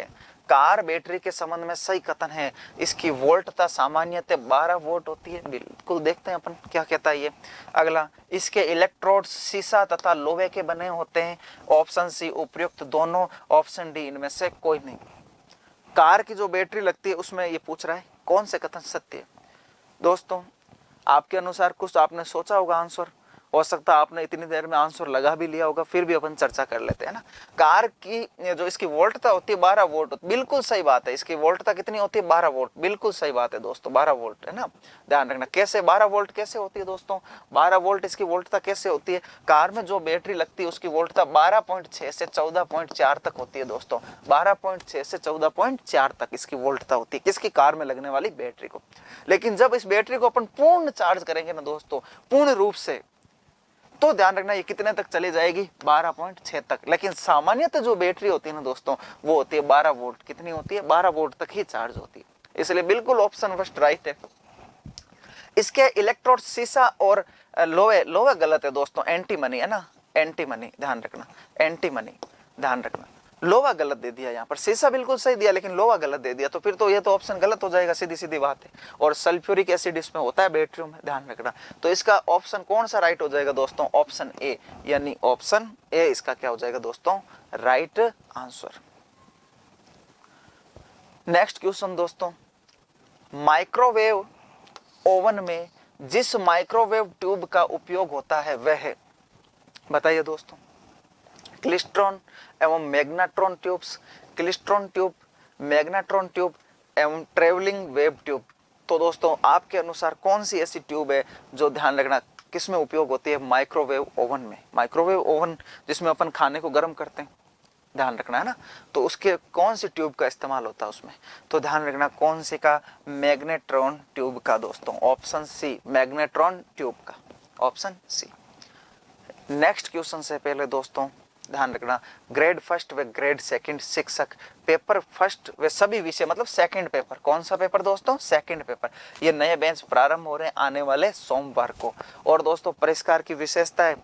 कार बैटरी के संबंध में सही कथन है, इसकी वोल्टता सामान्यतः 12 वोल्ट होती है। बिल्कुल देखते हैं अपन क्या कहता है ये। अगला, इसके इलेक्ट्रोड शीशा तथा लोहे के बने होते हैं। ऑप्शन सी उपयुक्त दोनों, ऑप्शन डी इनमें से कोई नहीं। कार की जो बैटरी लगती है उसमें ये पूछ रहा है कौन से कथन सत्य है। दोस्तों आपके अनुसार कुछ आपने सोचा होगा आंसर, हो सकता है आपने इतनी देर में आंसर लगा भी लिया होगा, फिर भी अपन चर्चा कर लेते हैं ना। कार की जो इसकी वोल्टता होती है 12 वोल्ट, बिल्कुल सही बात है। इसकी वोल्टता कितनी होती है 12 वोल्ट, बिल्कुल सही बात है दोस्तों, 12 वोल्ट है ना। ध्यान रखना कैसे 12 वोल्ट कैसे होती है दोस्तों, 12 वोल्ट इसकी वोल्टता कैसे होती है। कार में जो बैटरी लगती है उसकी वोल्टता 12.6 से 14.4 तक होती है दोस्तों, 12.6 से 14.4 तक इसकी वोल्टता होती है किसकी, कार में लगने वाली बैटरी को। लेकिन जब इस बैटरी को अपन पूर्ण चार्ज करेंगे ना दोस्तों, पूर्ण रूप से, तो ध्यान रखना ये कितने तक चली जाएगी 12.6 तक। लेकिन सामान्यतः जो बैटरी होती है ना दोस्तों वो होती है 12 वोल्ट, कितनी होती है 12 वोल्ट तक ही चार्ज होती है। इसलिए बिल्कुल ऑप्शन फर्स्ट राइट है। इसके इलेक्ट्रोड शीशा और लोहे, लोहे गलत है दोस्तों, एंटीमनी है ना, एंटीमनी ध्यान रखना, एंटीमनी ध्यान रखना। लोहा गलत दे दिया, यहाँ पर शीशा बिल्कुल सही दिया लेकिन लोहा गलत दे दिया, तो फिर तो ये तो ऑप्शन गलत हो जाएगा, सीधी सीधी बात है। और सल्फ्यूरिक एसिड इसमें होता है बैटरियों में, ध्यान रखना। तो इसका ऑप्शन कौन सा राइट हो जाएगा दोस्तों, ऑप्शन ए, यानी ऑप्शन ए इसका क्या हो जाएगा दोस्तों, राइट आंसर। नेक्स्ट क्वेश्चन दोस्तों, माइक्रोवेव ओवन में जिस माइक्रोवेव ट्यूब का उपयोग होता है वह है, बताइए दोस्तों। क्लिस्ट्रॉन एवं magnetron tubes, klystron tube, magnetron tube एवं ट्रेवलिंग वेव ट्यूब। तो दोस्तों आपके अनुसार कौन सी ऐसी ट्यूब है जो ध्यान रखना किस में उपयोग होती है, माइक्रोवेव ओवन में। माइक्रोवेव ओवन जिसमें अपन खाने को गर्म करते हैं, ध्यान रखना है ना, तो उसके कौन सी ट्यूब का इस्तेमाल होता है उसमें, तो ध्यान रखना कौन सी का, मैग्नेट्रॉन ट्यूब का दोस्तों, ऑप्शन सी, मैग्नेट्रॉन ट्यूब का, ऑप्शन सी। नेक्स्ट क्वेश्चन से पहले दोस्तों ध्यान रखना, ग्रेड फर्स्ट व ग्रेड सेकंड शिक्षक पेपर फर्स्ट व सभी विषय, मतलब सेकंड पेपर, कौन सा पेपर दोस्तों, सेकंड पेपर। ये नए बेंच प्रारंभ हो रहे हैं आने वाले सोमवार को। और दोस्तों परिष्कार की विशेषता है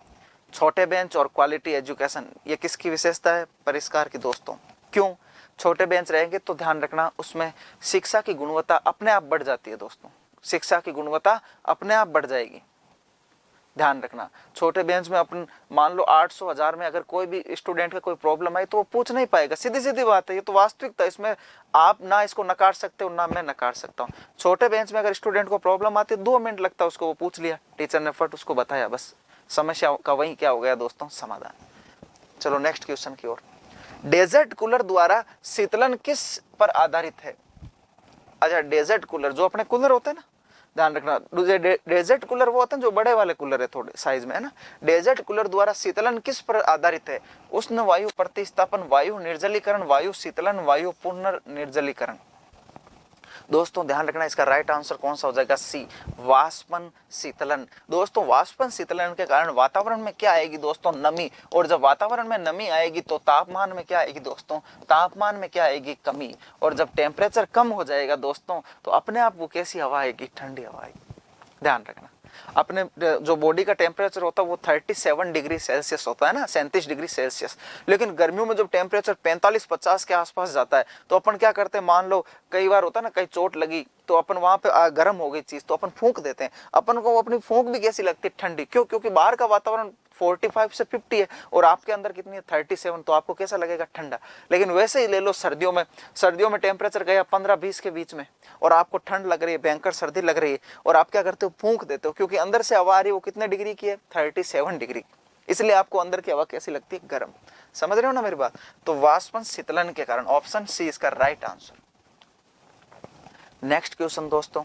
छोटे बेंच और क्वालिटी एजुकेशन, ये किसकी विशेषता है, परिष्कार की दोस्तों। क्यों छोटे बेंच रहेंगे, तो ध्यान रखना उसमें शिक्षा की गुणवत्ता अपने आप बढ़ जाती है दोस्तों, शिक्षा की गुणवत्ता अपने आप बढ़ जाएगी। ध्यान रखना छोटे बेंच में अपन मान लो 800 1000 में अगर कोई भी स्टूडेंट का कोई प्रॉब्लम आई तो वो पूछ नहीं पाएगा, सीधी सीधी बात है, ये तो वास्तविकता, इसमें आप ना इसको नकार सकते हो ना मैं नकार सकता हूँ। छोटे बेंच में अगर स्टूडेंट को प्रॉब्लम आती है 2 मिनट लगता है उसको, वो पूछ लिया, टीचर ने फट उसको बताया, बस समस्या का वही क्या हो गया दोस्तों, समाधान। चलो नेक्स्ट क्वेश्चन की ओर। डेजर्ट कूलर द्वारा शीतलन किस पर आधारित है। अच्छा डेजर्ट कूलर जो अपने कूलर होते हैं ना, ध्यान रखना डेजर्ट कूलर वो होते हैं जो बड़े वाले कूलर है थोड़े साइज में है ना। डेजर्ट कूलर द्वारा शीतलन किस पर आधारित है, उष्ण वायु प्रतिस्थापन, वायु निर्जलीकरण, वायु शीतलन, वायु पुनर्निर्जलीकरण। दोस्तों ध्यान रखना इसका राइट आंसर कौन सा हो जाएगा, सी, वाष्पन शीतलन। दोस्तों वाष्पन शीतलन के कारण वातावरण में क्या आएगी दोस्तों, नमी, और जब वातावरण में नमी आएगी तो तापमान में क्या आएगी दोस्तों, तापमान में क्या आएगी, कमी। और जब टेम्परेचर कम हो जाएगा दोस्तों तो अपने आप वो कैसी हवा आएगी, ठंडी हवा आएगी। ध्यान रखना अपने जो बॉडी का टेम्परेचर होता है वो 37 डिग्री सेल्सियस होता है ना, 37 डिग्री सेल्सियस। लेकिन गर्मियों में जब टेम्परेचर 45-50 के आसपास जाता है तो अपन क्या करते हैं, मान लो कई बार होता है ना कहीं चोट लगी तो अपन वहां पे गर्म हो गई चीज तो अपन फूंक देते हैं, अपन को अपनी फूंक भी कैसी लगती है, ठंडी। क्यों, क्योंकि बाहर का वातावरण 45 से 50 है और आपके अंदर कितनी है 37, तो आपको कैसा लगेगा, ठंडा। लेकिन वैसे ही ले लो सर्दियों में टेम्परेचर गया 15-20 के बीच में और आपको ठंड लग रही है, भयंकर सर्दी लग रही है, और आप क्या करते हो, फूंक देते हो, क्योंकि अंदर से हवा आ रही है वो कितने डिग्री की है, 37 डिग्री, इसलिए आपको अंदर की हवा कैसी लगती है, गर्म। समझ रहे हो ना मेरी बात। तो वाष्पन शीतलन के कारण ऑप्शन सी इसका राइट आंसर। नेक्स्ट क्वेश्चन दोस्तों,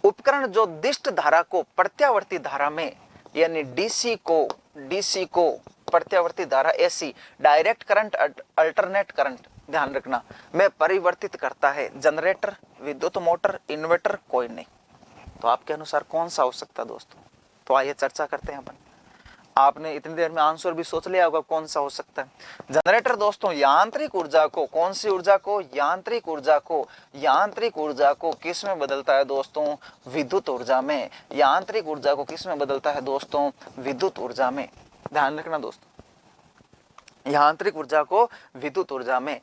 उपकरण जो दिष्ट धारा को प्रत्यावर्ती धारा में, यानी डीसी को प्रत्यावर्ती धारा AC, direct current, alternate current, ध्यान रखना, में परिवर्तित करता है, जनरेटर, विद्युत मोटर, इन्वर्टर, कोई नहीं। तो आपके अनुसार कौन सा हो सकता है दोस्तों, तो आइए चर्चा करते हैं अपन। आपने इतनी देर में आंसर भी सोच लिया होगा कौन सा हो सकता है। जनरेटर दोस्तों यांत्रिक ऊर्जा को, कौन सी ऊर्जा को, यांत्रिक ऊर्जा को किस में बदलता है दोस्तों, विद्युत ऊर्जा में। यांत्रिक ऊर्जा को किस में बदलता है दोस्तों, विद्युत ऊर्जा में। ध्यान रखना दोस्तों, यांत्रिक ऊर्जा को विद्युत ऊर्जा में।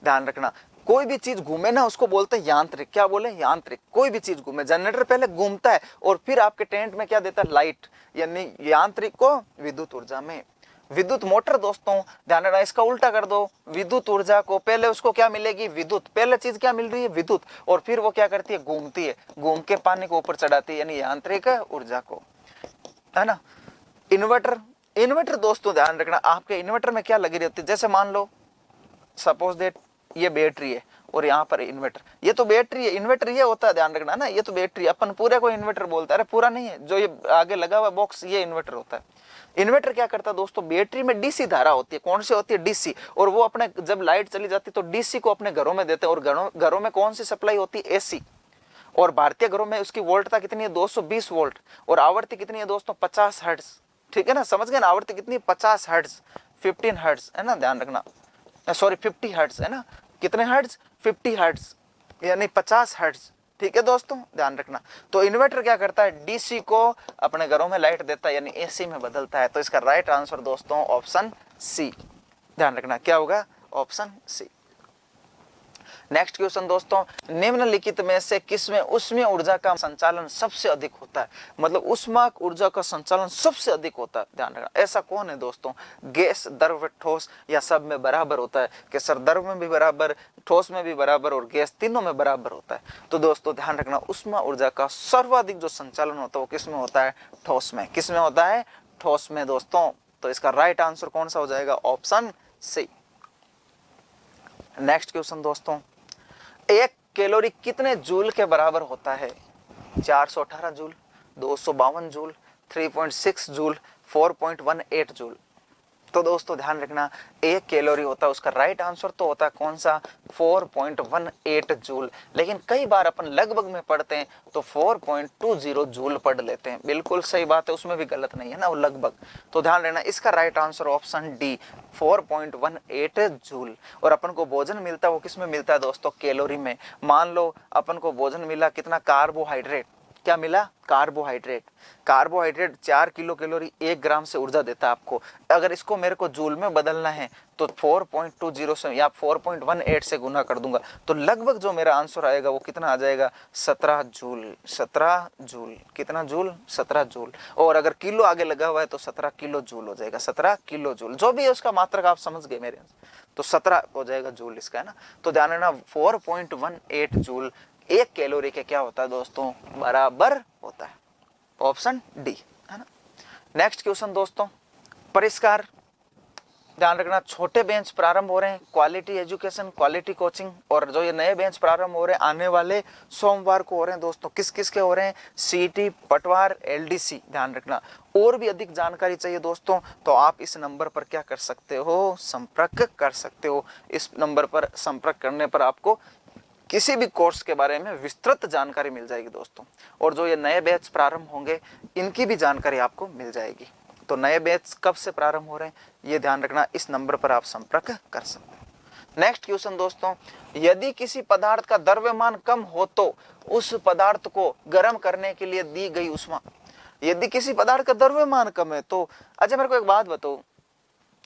ध्यान रखना, कोई भी चीज घूमे ना उसको बोलते हैं यांत्रिक। क्या बोले? यांत्रिक। कोई भी चीज घूमे, जनरेटर पहले घूमता है और फिर आपके टेंट में क्या देता है? लाइट, यानी यांत्रिक को विद्युत ऊर्जा में। विद्युत मोटर दोस्तों ध्यान रखना, इसका उल्टा कर दो, विद्युत ऊर्जा को पहले उसको क्या मिलेगी? विद्युत। पहले चीज क्या मिल रही है? विद्युत, और फिर वो क्या करती है? घूमती है, घूम के पानी को ऊपर चढ़ाती है, यानी यांत्रिक ऊर्जा को, है ना। इन्वर्टर, इन्वर्टर दोस्तों ध्यान रखना, आपके इन्वर्टर में क्या लगी रहती है? जैसे मान लो सपोज दैट ये बैटरी है और यहाँ पर इन्वर्टर, ये तो बैटरी है, इन्वर्टर ये होता है, ध्यान रखना ना, ये तो बैटरी, अपन पूरे को इन्वर्टर बोलता है। अरे पूरा नहीं है, जो ये आगे लगा हुआ बॉक्स ये इन्वर्टर होता है। इन्वर्टर क्या करता है दोस्तों? बैटरी में डीसी धारा होती है। कौन सी होती है? डीसी। और वो अपने जब लाइट चली जाती है तो डीसी को अपने घरों में देते हैं, और घरों में कौन सी सप्लाई होती है? एसी। और भारतीय घरों में उसकी वोल्टता कितनी है? 220 वोल्ट। और आवृत्ति कितनी है दोस्तों? 50 हर्ट्ज। ठीक है ना, समझ गए ना, आवृत्ति कितनी? 50 हर्ट्ज, 15 हर्ट्ज, है ना, ध्यान रखना, सॉरी 50 हर्ट्ज, है ना, कितने हर्ट्ज? 50 हर्ट्ज, यानी 50 हर्ट्ज। ठीक है दोस्तों, ध्यान रखना। तो इन्वर्टर क्या करता है? डीसी को अपने घरों में लाइट देता है, यानी एसी में बदलता है। तो इसका राइट आंसर दोस्तों ऑप्शन सी। ध्यान रखना, क्या होगा? Option C. नेक्स्ट क्वेश्चन दोस्तों, निम्नलिखित में से किसमें ऊष्मीय ऊर्जा का संचालन सबसे अधिक होता है? मतलब ऊष्मा ऊर्जा का संचालन सबसे अधिक होता है। ध्यान रखना, ऐसा कौन है दोस्तों? गैस, द्रव, ठोस, या सब में बराबर होता है? कि सर द्रव में भी बराबर, ठोस में भी बराबर, और गैस, तीनों में बराबर होता है? तो दोस्तों ध्यान रखना, ऊष्मा ऊर्जा का सर्वाधिक जो संचालन होता है वो किसमें होता है? ठोस में। किसमें होता है? ठोस में दोस्तों। तो इसका राइट आंसर कौन सा हो जाएगा? ऑप्शन सी। नेक्स्ट क्वेश्चन दोस्तों, एक कैलोरी कितने जूल के बराबर होता है? 418 जूल, 252 जूल, 3.6 जूल, 4.18 जूल। तो दोस्तों ध्यान रखना, एक कैलोरी होता है, उसका राइट आंसर तो होता है कौन सा? 4.18 जूल। लेकिन कई बार अपन लगभग में पढ़ते हैं तो 4.20 जूल पढ़ लेते हैं। बिल्कुल सही बात है, उसमें भी गलत नहीं है ना, वो लगभग। तो ध्यान रखना, इसका right answer option D, 4.18 joule. और अपन को भोजन मिलता है वो किसमें मिलता है दोस्तों? कैलोरी में। मान लो अपन को भोजन मिला कितना? कार्बोहाइड्रेट। क्या मिला? कार्बोहाइड्रेट। कार्बोहाइड्रेट 4 किलो कैलोरी 1 ग्राम से ऊर्जा देता है आपको। अगर इसको मेरे को जूल में बदलना है तो 4.20 से या 4.18 से गुना कर दूंगा, तो लगभग जो मेरा आंसर आएगा वो कितना आ जाएगा? 17 जूल। 17 जूल, कितना जूल? 17 जूल। और अगर किलो आगे लगा हुआ है तो 17 किलो जूल हो जाएगा। 17 किलो जूल, जो भी है उसका मात्रक आप समझ गए मेरे, तो 17 हो जाएगा जूल इसका, है ना। तो ध्यान रखना, 4.18 जूल एक कैलोरी के क्या होता है दोस्तों? बराबर होता है। ऑप्शन डी, है ना। नेक्स्ट क्वेश्चन दोस्तों, परिष्कार। ध्यान रखना, छोटे बेंच प्रारंभ हो रहे हैं, क्वालिटी एजुकेशन, क्वालिटी कोचिंग, और जो ये नए बेंच प्रारंभ हो रहे हैं आने वाले सोमवार को हो रहे हैं दोस्तों। किस किस के हो रहे हैं? सीटी, पटवार, एलडीसी। ध्यान रखना, और भी अधिक जानकारी चाहिए दोस्तों तो आप इस नंबर पर क्या कर सकते हो? संपर्क कर सकते हो। इस नंबर पर संपर्क करने पर आपको किसी भी कोर्स के बारे में विस्तृत जानकारी मिल जाएगी दोस्तों। और जो ये नए बैच प्रारंभ होंगे इनकी भी जानकारी आपको मिल जाएगी। तो नए बैच कब से प्रारंभ हो रहे हैं ये ध्यान रखना, इस नंबर पर आप संपर्क कर सकते हैं। नेक्स्ट क्वेश्चन दोस्तों, यदि किसी पदार्थ का द्रव्यमान कम हो तो उस पदार्थ को गर्म करने के लिए दी गई ऊष्मा। यदि किसी पदार्थ का द्रव्यमान कम है तो, अच्छा मेरे को एक बात बताओ,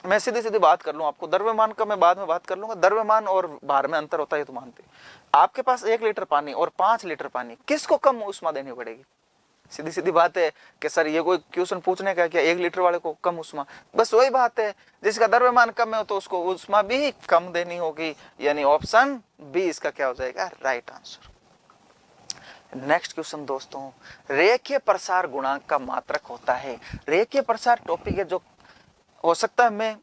मैं सीधी सीधी बात कर लूं आपको, द्रव्यमान का मैं बाद में बात कर लूंगा। द्रव्यमान और भार में अंतर होता है तो मानते, आपके पास 1 लीटर पानी और 5 लीटर पानी, किसको कम ऊष्मा देनी पड़ेगी? सीधी सीधी बात है कि सर ये कोई क्वेश्चन पूछने का क्या, 1 लीटर वाले को कम ऊष्मा, बस वही बात है, जिसका द्रव्यमान कम है तो उसको ऊष्मा भी कम देनी होगी, यानी ऑप्शन बी इसका क्या हो जाएगा? Right answer. नेक्स्ट क्वेश्चन दोस्तों, रेखीय प्रसार गुणांक का मात्रक होता है। रेखीय प्रसार टॉपिक है जो हो सकता है मैं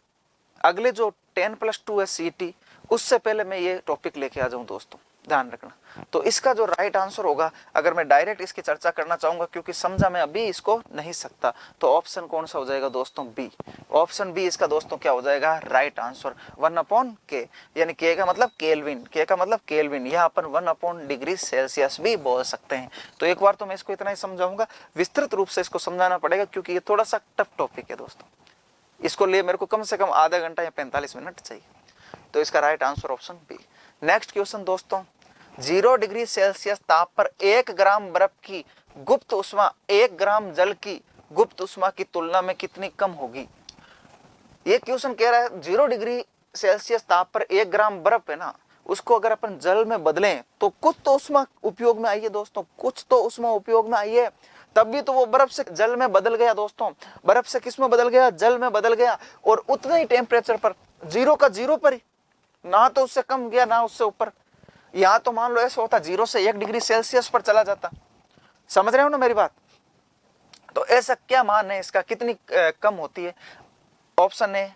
अगले जो 10+2 है सीटी उससे पहले मैं ये टॉपिक लेके आ जाऊं दोस्तों, ध्यान रखना। तो इसका जो राइट आंसर होगा, अगर मैं डायरेक्ट इसकी चर्चा करना चाहूंगा क्योंकि समझा मैं अभी इसको नहीं सकता, तो ऑप्शन कौन सा हो जाएगा दोस्तों? बी। ऑप्शन बी इसका दोस्तों क्या हो जाएगा? Right answer. 1/K, यानी K का मतलब केल्विन, K का मतलब केल्विन, यह अपन 1/डिग्री सेल्सियस भी बोल सकते हैं। तो एक बार तो मैं इसको इतना ही समझाऊंगा, विस्तृत रूप से इसको समझाना पड़ेगा क्योंकि ये थोड़ा सा टफ टॉपिक है दोस्तों। इसको लिए मेरे को कम से कम आधा घंटा या 45 मिनट चाहिए। तो इसका right answer option B. Next question दोस्तों, 0 डिग्री सेल्सियस ताप पर 1 ग्राम बर्फ की गुप्त ऊष्मा 1 ग्राम जल की गुप्त ऊष्मा की तुलना में कितनी कम होगी? ये क्वेश्चन कह रहा है 0 डिग्री सेल्सियस ताप पर 1 ग्राम बर्फ है ना, उसको अगर अपन जल में बदलें तो कुछ तो उष्मा उपयोग में आई है दोस्तों, कुछ तो उष्मा उपयोग में आई है, तब भी तो वो बर्फ से जल में बदल गया दोस्तों। बर्फ से किस में बदल गया? जल में बदल गया, और उतने ही टेम्परेचर पर, 0 का 0 पर ही, ना तो उससे कम गया ना उससे ऊपर। यहां तो मान लो ऐसा होता 0 से 1 डिग्री सेल्सियस पर चला जाता। समझ रहे हो ना मेरी बात? तो ऐसा क्या मान है इसका, कितनी कम होती है? ऑप्शन ए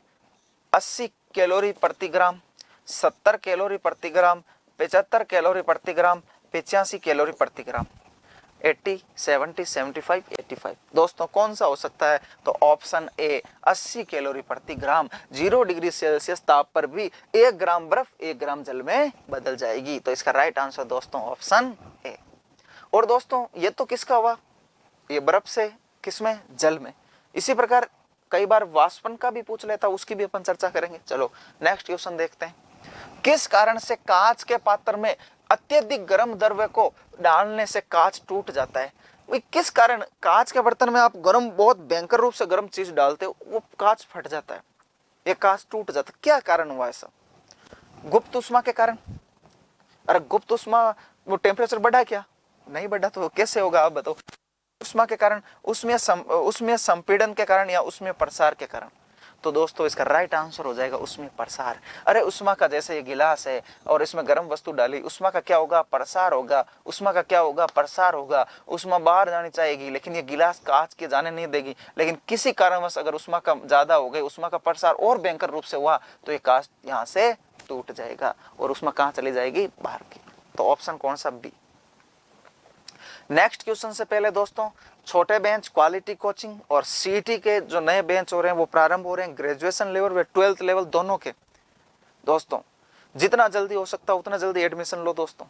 80 कैलोरी प्रति ग्राम, 70 कैलोरी प्रति ग्राम, 75 कैलोरी प्रति ग्राम, 85 कैलोरी प्रति ग्राम। 80, 70, 75, 85 दोस्तों कौन सा हो सकता है? तो ऑप्शन ए 80 कैलोरी प्रति ग्राम। 0 डिग्री सेल्सियस ताप पर भी 1 ग्राम बर्फ 1 ग्राम जल में बदल जाएगी। तो इसका राइट आंसर दोस्तों ऑप्शन ए। और दोस्तों ये तो किसका हुआ? ये बर्फ से किसमें? जल में। इसी प्रकार कई बार वाष्पन का भी पूछ लेता, उसकी भी अपन चर्चा करेंगे। चलो नेक्स्ट क्वेश्चन देखते हैं। किस कारण से कांच के पात्र में अत्यधिक गर्म द्रव्य को डालने से कांच टूट जाता है? किस कारण कांच के बर्तन में आप गर्म, बहुत भयंकर रूप से गर्म चीज डालते हो, वो कांच फट जाता है, ये कांच टूट जाता है? क्या कारण हुआ ऐसा? गुप्त उष्मा के कारण? अरे गुप्त उष्मा, वो टेम्परेचर बढ़ा क्या? नहीं बढ़ा, तो कैसे होगा आप बताओ? उष्मा के कारण, उसमें संपीड़न के कारण, या उसमें प्रसार के कारण? तो दोस्तों इसका राइट आंसर हो जाएगा उसमें प्रसार। अरे उष्मा का जैसे ये गिलास है और इसमें गर्म वस्तु डाली, उष्मा का क्या होगा? प्रसार होगा। उष्मा का क्या होगा? प्रसार होगा। उष्मा बाहर जानी चाहेगी, लेकिन ये गिलास कांच के जाने नहीं देगी। लेकिन किसी कारणवश अगर उष्मा का ज्यादा हो गई, उष्मा का प्रसार और भयंकर रूप से हुआ, तो ये कांच यहाँ से टूट जाएगा और उष्मा कहाँ चली जाएगी? बाहर की। तो ऑप्शन कौन सा? बी। नेक्स्ट क्वेश्चन से पहले दोस्तों, छोटे बेंच क्वालिटी कोचिंग और सीईटी के जो नए बेंच हो रहे हैं वो प्रारंभ हो रहे हैं, ग्रेजुएशन लेवल व 12th लेवल दोनों के। दोस्तों जितना जल्दी हो सकता है उतना जल्दी एडमिशन लो दोस्तों।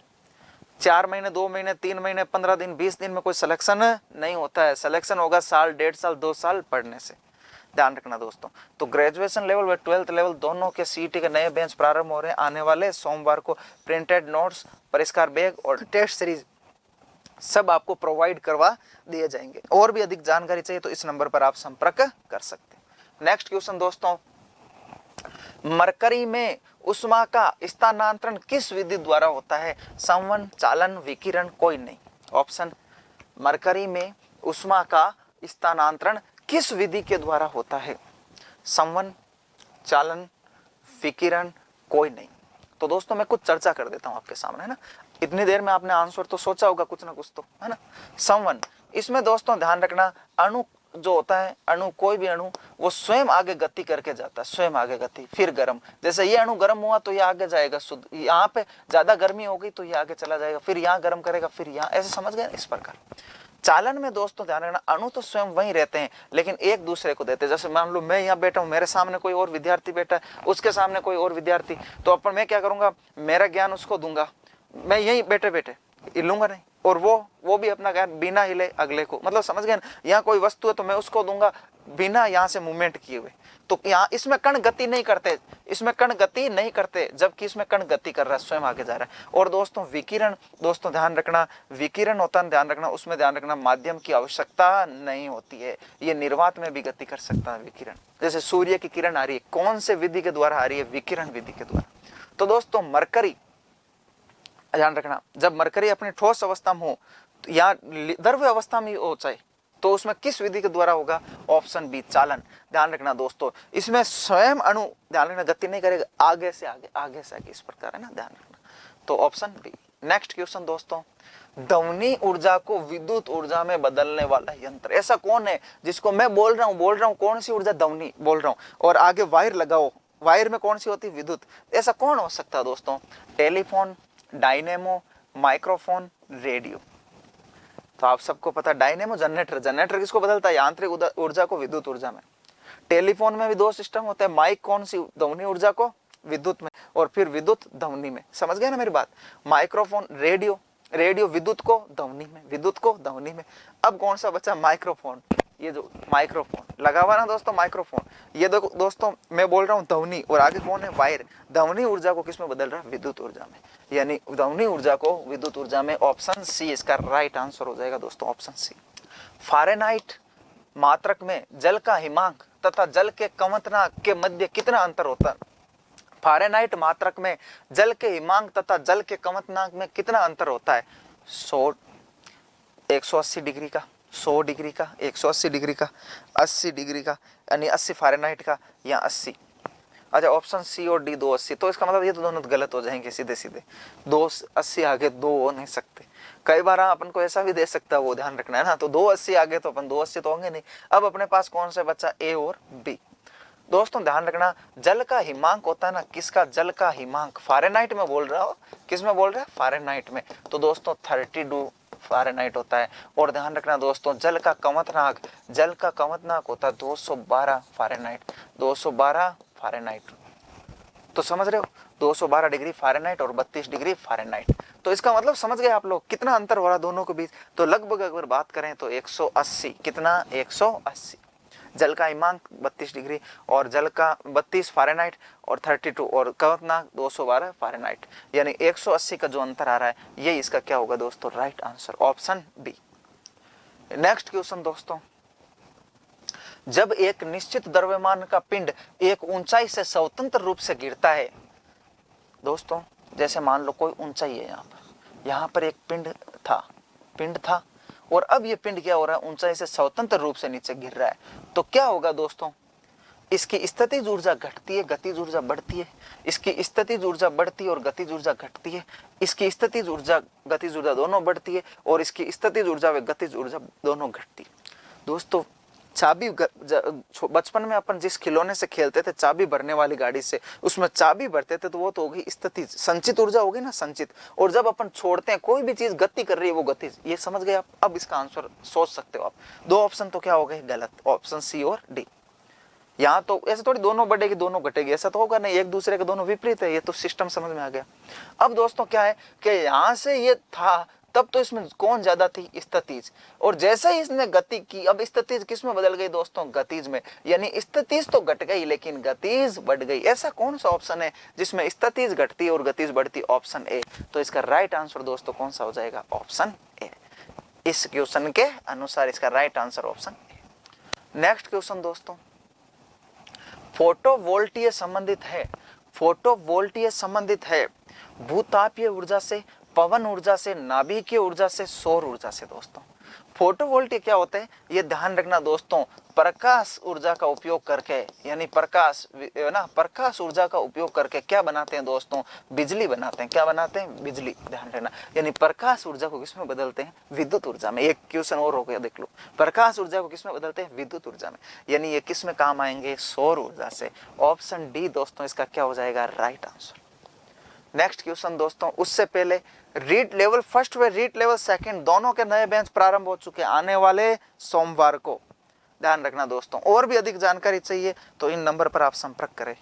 4 महीने, 2 महीने, 3 महीने, 15 दिन, 20 दिन में कोई सिलेक्शन नहीं होता है। सिलेक्शन होगा साल, 1.5 साल, 2 साल पढ़ने से, ध्यान रखना दोस्तों। तो ग्रेजुएशन लेवल व 12th लेवल दोनों के सीईटी के नए बेंच प्रारंभ हो रहे हैं। आने वाले सोमवार को प्रिंटेड नोट्स, परिष्कार बैग और टेस्ट सीरीज सब आपको प्रोवाइड करवा दिए जाएंगे। और भी अधिक जानकारी चाहिए तो इस नंबर पर आप संपर्क कर सकते हैं। नेक्स्ट क्वेश्चन दोस्तों, मरकरी में उष्मा का स्थानांतरण किस विधि द्वारा होता है? संवहन, चालन, विकिरण, कोई नहीं। ऑप्शन, मरकरी में उष्मा का स्थानांतरण किस विधि के द्वारा होता है? संवहन, चालन, विकिरण, कोई नहीं। तो दोस्तों मैं कुछ चर्चा कर देता हूं आपके सामने, है ना। इतनी देर में आपने आंसर तो सोचा होगा कुछ ना कुछ तो, है ना। संवहन, इसमें दोस्तों ध्यान रखना, अणु जो होता है, अणु कोई भी अणु वो स्वयं आगे गति करके जाता है, स्वयं आगे गति, फिर गर्म। जैसे ये अणु गर्म हुआ तो ये आगे जाएगा शुद्ध, यहाँ पे ज्यादा गर्मी हो गई तो ये आगे चला जाएगा, फिर यहाँ गर्म करेगा, फिर यहाँ, ऐसे समझ गए इस प्रकार। चालन में दोस्तों ध्यान रखना, अणु तो स्वयं वहीं रहते हैं लेकिन एक दूसरे को देते हैं। जैसे मान लो मैं यहाँ बैठा हूँ, मेरे सामने कोई और विद्यार्थी बैठा है, उसके सामने कोई और विद्यार्थी, तो अपन मैं क्या करूंगा, मेरा ज्ञान उसको दूंगा, मैं यहीं बैठे बैठे हिलूंगा नहीं, और वो भी अपना ज्ञान बिना हिले अगले को, मतलब समझ गए ना। यहाँ कोई वस्तु है तो मैं उसको दूंगा बिना यहाँ से मूवमेंट किए हुए। तो यहाँ इसमें कण गति नहीं करते, इसमें कण गति नहीं करते, जबकि इसमें कण गति कर रहा है, स्वयं आगे जा रहा है। और दोस्तों विकिरण, दोस्तों ध्यान रखना, विकिरण होता है, ध्यान रखना, उसमें ध्यान रखना माध्यम की आवश्यकता नहीं होती है, ये निर्वात में भी गति कर सकता है विकिरण। जैसे सूर्य की किरण आ रही है, कौन से विधि के द्वारा आ रही है? विकिरण विधि के द्वारा। तो दोस्तों मरकरी, ध्यान रखना, जब मरकरी अपनी ठोस अवस्था में हो या द्रव्य अवस्था में हो चाहे, तो उसमें किस विधि के द्वारा होगा? ऑप्शन बी, चालन। ध्यान रखना दोस्तों, इसमें स्वयं अणु ध्यान रखना गति नहीं करेगा, आगे से आगे, आगे से आगे, इस प्रकार, है ना, ध्यान रखना। तो ऑप्शन बी। नेक्स्ट क्वेश्चन दोस्तों, ध्वनि ऊर्जा को विद्युत ऊर्जा में बदलने वाला यंत्र, ऐसा कौन है जिसको मैं बोल रहा हूँ, कौन सी ऊर्जा? ध्वनि बोल रहा हूँ, और आगे वायर लगाओ, वायर में कौन सी होती है? विद्युत। ऐसा कौन हो सकता है दोस्तों? Telephone, dynamo, microphone, radio. तो आप सबको पता है डायनेमो जनरेटर, जनरेटर किसको बदलता है? यांत्रिक ऊर्जा को विद्युत ऊर्जा में। टेलीफोन में भी 2 सिस्टम होते हैं, माइक कौन सी? ध्वनि ऊर्जा को विद्युत में, और फिर विद्युत ध्वनि में, समझ गए ना मेरी बात। माइक्रोफोन, रेडियो, रेडियो विद्युत को ध्वनि में, विद्युत को ध्वनि में। अब कौन सा बचा? माइक्रोफोन। ये जो माइक्रोफोन लगा हुआ ना दोस्तों, माइक्रोफोन, ये देखो दोस्तों मैं बोल रहा हूँ ध्वनि, और आगे कौन है? वायर। ध्वनि ऊर्जा को किस में बदल रहा है? विद्युत ऊर्जा में, यानी ध्वनि ऊर्जा को विद्युत ऊर्जा में। ऑप्शन सी इसका राइट आंसर हो जाएगा दोस्तों, ऑप्शन सी। फारेनहाइट मात्रक में जल का हिमांक तथा जल के कवंतनाक के मध्य कितना अंतर होता है? फ़ारेनहाइट मात्रक में जल के हिमांक तथा जल के कवंतनाक में कितना अंतर होता है? 100, 180 डिग्री का, 100 डिग्री का, 180 डिग्री का, 80 डिग्री का, यानी 80 फ़ारेनहाइट का या 80। अच्छा, ऑप्शन सी और डी 280, तो इसका मतलब ये तो दोनों गलत हो जाएंगे सीधे सीधे। 280 आगे 2 हो नहीं सकते। कई बार अपन को ऐसा भी दे सकता है, वो ध्यान रखना है ना। तो 280 आगे तो अपन 280 तो होंगे नहीं। अब अपने पास कौन सा बचा? ए और बी। दोस्तों ध्यान रखना, जल का हिमांक होता है ना, किसका? जल का हिमांक फ़ारेनहाइट में बोल रहा हो। किस में बोल रहा है? फ़ारेनहाइट में। तो दोस्तों 32 फ़ारेनहाइट होता है। और ध्यान रखना दोस्तों, जल का कवंतनाक होता है 212 फ़ारेनहाइट, 212 फ़ारेनहाइट। तो समझ रहे हो, 212 डिग्री फ़ारेनहाइट और 32 डिग्री फ़ारेनहाइट। तो इसका मतलब समझ गए आप लोग कितना अंतर हो रहा दोनों के बीच। तो लगभग अगर बात करें तो 180, कितना? 180। जल का हिमांक 32 डिग्री और जल का 32 फ़ारेनहाइट और 32 और कवंतनाक 212 फ़ारेनहाइट, यानी 180 का जो अंतर आ रहा है, ये इसका क्या होगा दोस्तों? Right answer, option B. Next question दोस्तों, जब एक निश्चित द्रव्यमान का पिंड एक ऊंचाई से स्वतंत्र रूप से गिरता है, दोस्तों जैसे मान लो कोई ऊंचाई है, यहाँ पर एक पिंड था और अब ये पिंड क्या हो रहा है? ऊंचाई से स्वतंत्र रूप से नीचे गिर रहा है। तो क्या होगा दोस्तों? इसकी स्थितिज ऊर्जा घटती है, गतिज ऊर्जा बढ़ती है। इसकी स्थितिज ऊर्जा बढ़ती है और गतिज ऊर्जा घटती है। इसकी स्थितिज ऊर्जा, गतिज ऊर्जा दोनों बढ़ती है और इसकी स्थितिज ऊर्जा व गतिज ऊर्जा दोनों घटती है। दोस्तों चाबी, बचपन में अपन जिस खिलौने से खेलते थे, चाबी भरने वाली गाड़ी से, उसमें चाबी भरते थे, तो वो तो होगी स्थितिज, संचित ऊर्जा होगी ना, संचित। और जब अपन छोड़ते हैं, कोई भी चीज गति कर रही है, वो गतिज। ये समझ गए आप? अब इसका आंसर सोच सकते हो आप। 2 ऑप्शन तो क्या हो गए? गलत, ऑप्शन सी और डी। यहाँ तो ऐसे थोड़ी दोनों बढ़ेगी दोनों घटेगी, ऐसा तो होगा नहीं, एक दूसरे के दोनों विपरीत है। ये तो सिस्टम समझ में आ गया। अब दोस्तों क्या है कि यहाँ से ये था, तब तो इसमें कौन ज्यादा थी? स्थितिज। और जैसे ही इसने गति की, अब स्थितिज किस में बदल गई दोस्तों? गतिज में। यानी स्थितिज तो घट गई लेकिन गतिज बढ़ गई। ऐसा कौन सा ऑप्शन है जिसमें स्थितिज घटती और गतिज बढ़ती? Option A. तो इसका राइट आंसर दोस्तों कौन सा हो जाएगा? Option A. इस क्वेश्चन के अनुसार इसका right answer option A. Next question दोस्तों, फोटोवोल्टीय संबंधित है भूतापीय ऊर्जा से, पवन ऊर्जा से, नाभिकीय ऊर्जा से, सौर ऊर्जा से। दोस्तों फोटोवोल्टिक क्या होते हैं? ये ध्यान रखना दोस्तों, प्रकाश ऊर्जा का उपयोग करके, यानी प्रकाश ऊर्जा का उपयोग करके क्या बनाते हैं दोस्तों? बिजली बनाते हैं। क्या बनाते हैं? बिजली। ध्यान रखना, यानी प्रकाश ऊर्जा को किसमें बदलते हैं? विद्युत ऊर्जा में। एक क्वेश्चन और हो गया, देख लो। प्रकाश ऊर्जा को किसमें बदलते हैं? विद्युत ऊर्जा में। यानी ये किसमें काम आएंगे? सौर ऊर्जा से। ऑप्शन डी दोस्तों इसका क्या हो जाएगा? Right answer. नेक्स्ट क्वेश्चन दोस्तों, उससे पहले रीड लेवल फर्स्ट व रीड लेवल सेकंड दोनों के नए बेंच प्रारंभ हो चुके हैं आने वाले सोमवार को। ध्यान रखना दोस्तों, और भी अधिक जानकारी चाहिए तो इन नंबर पर आप संपर्क करें।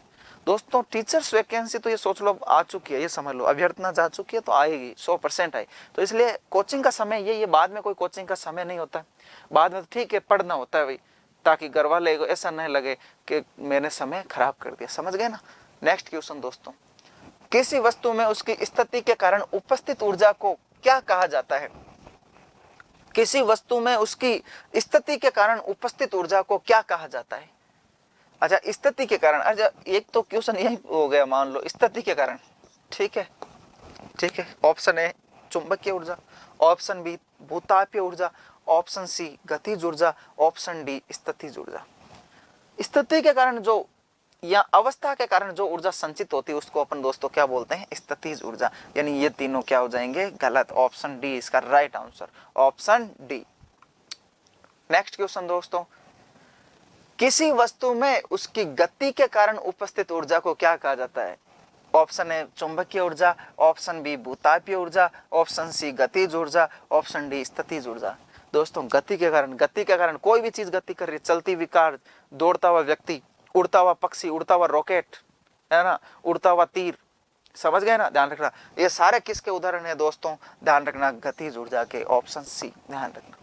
दोस्तों टीचर्स वैकेंसी तो ये सोच लो आ चुकी है, ये समझ लो, अभ्यर्थना जा चुकी है तो आएगी, 100% आई। तो इसलिए कोचिंग का समय ये बाद में कोई कोचिंग का समय नहीं होता। बाद में ठीक है पढ़ना होता है भाई, ताकि घर वाले को ऐसा नहीं लगे कि मैंने समय खराब कर दिया। समझ गए ना? नेक्स्ट क्वेश्चन दोस्तों, किसी वस्तु में उसकी स्थिति के कारण उपस्थित ऊर्जा को क्या कहा जाता है? किसी वस्तु में उसकी स्थिति के कारण उपस्थित ऊर्जा को क्या कहा जाता है? अच्छा, स्थिति के कारण। अच्छा, एक तो क्वेश्चन यही हो गया, मान लो स्थिति के कारण। ठीक है, ऑप्शन ए चुंबकीय ऊर्जा, ऑप्शन बी भूतापीय ऊर्जा, ऑप्शन सी गतिज ऊर्जा, ऑप्शन डी स्थितिज ऊर्जा। स्थिति के कारण जो या अवस्था के कारण जो ऊर्जा संचित होती है उसको अपन दोस्तों क्या बोलते हैं? स्थितिज ऊर्जा। यानी ये तीनों क्या हो जाएंगे? गलत। ऑप्शन डी इसका right answer, option D. Next question दोस्तों, किसी वस्तु में उसकी गति के कारण उपस्थित ऊर्जा को क्या कहा जाता है? ऑप्शन ए चुंबकीय ऊर्जा, ऑप्शन बी भूतापीय ऊर्जा, ऑप्शन सी गतिज ऊर्जा, ऑप्शन डी स्थितिज ऊर्जा। दोस्तों गति के कारण कोई भी चीज गति कर रही है, चलती हुई कार, दौड़ता हुआ व्यक्ति, उड़ता हुआ पक्षी, उड़ता हुआ रॉकेट, है ना, उड़ता हुआ तीर। समझ गए ना? ध्यान रखना, ये सारे किसके उदाहरण है दोस्तों? ध्यान रखना, गतिज ऊर्जा के। ऑप्शन सी ध्यान रखना।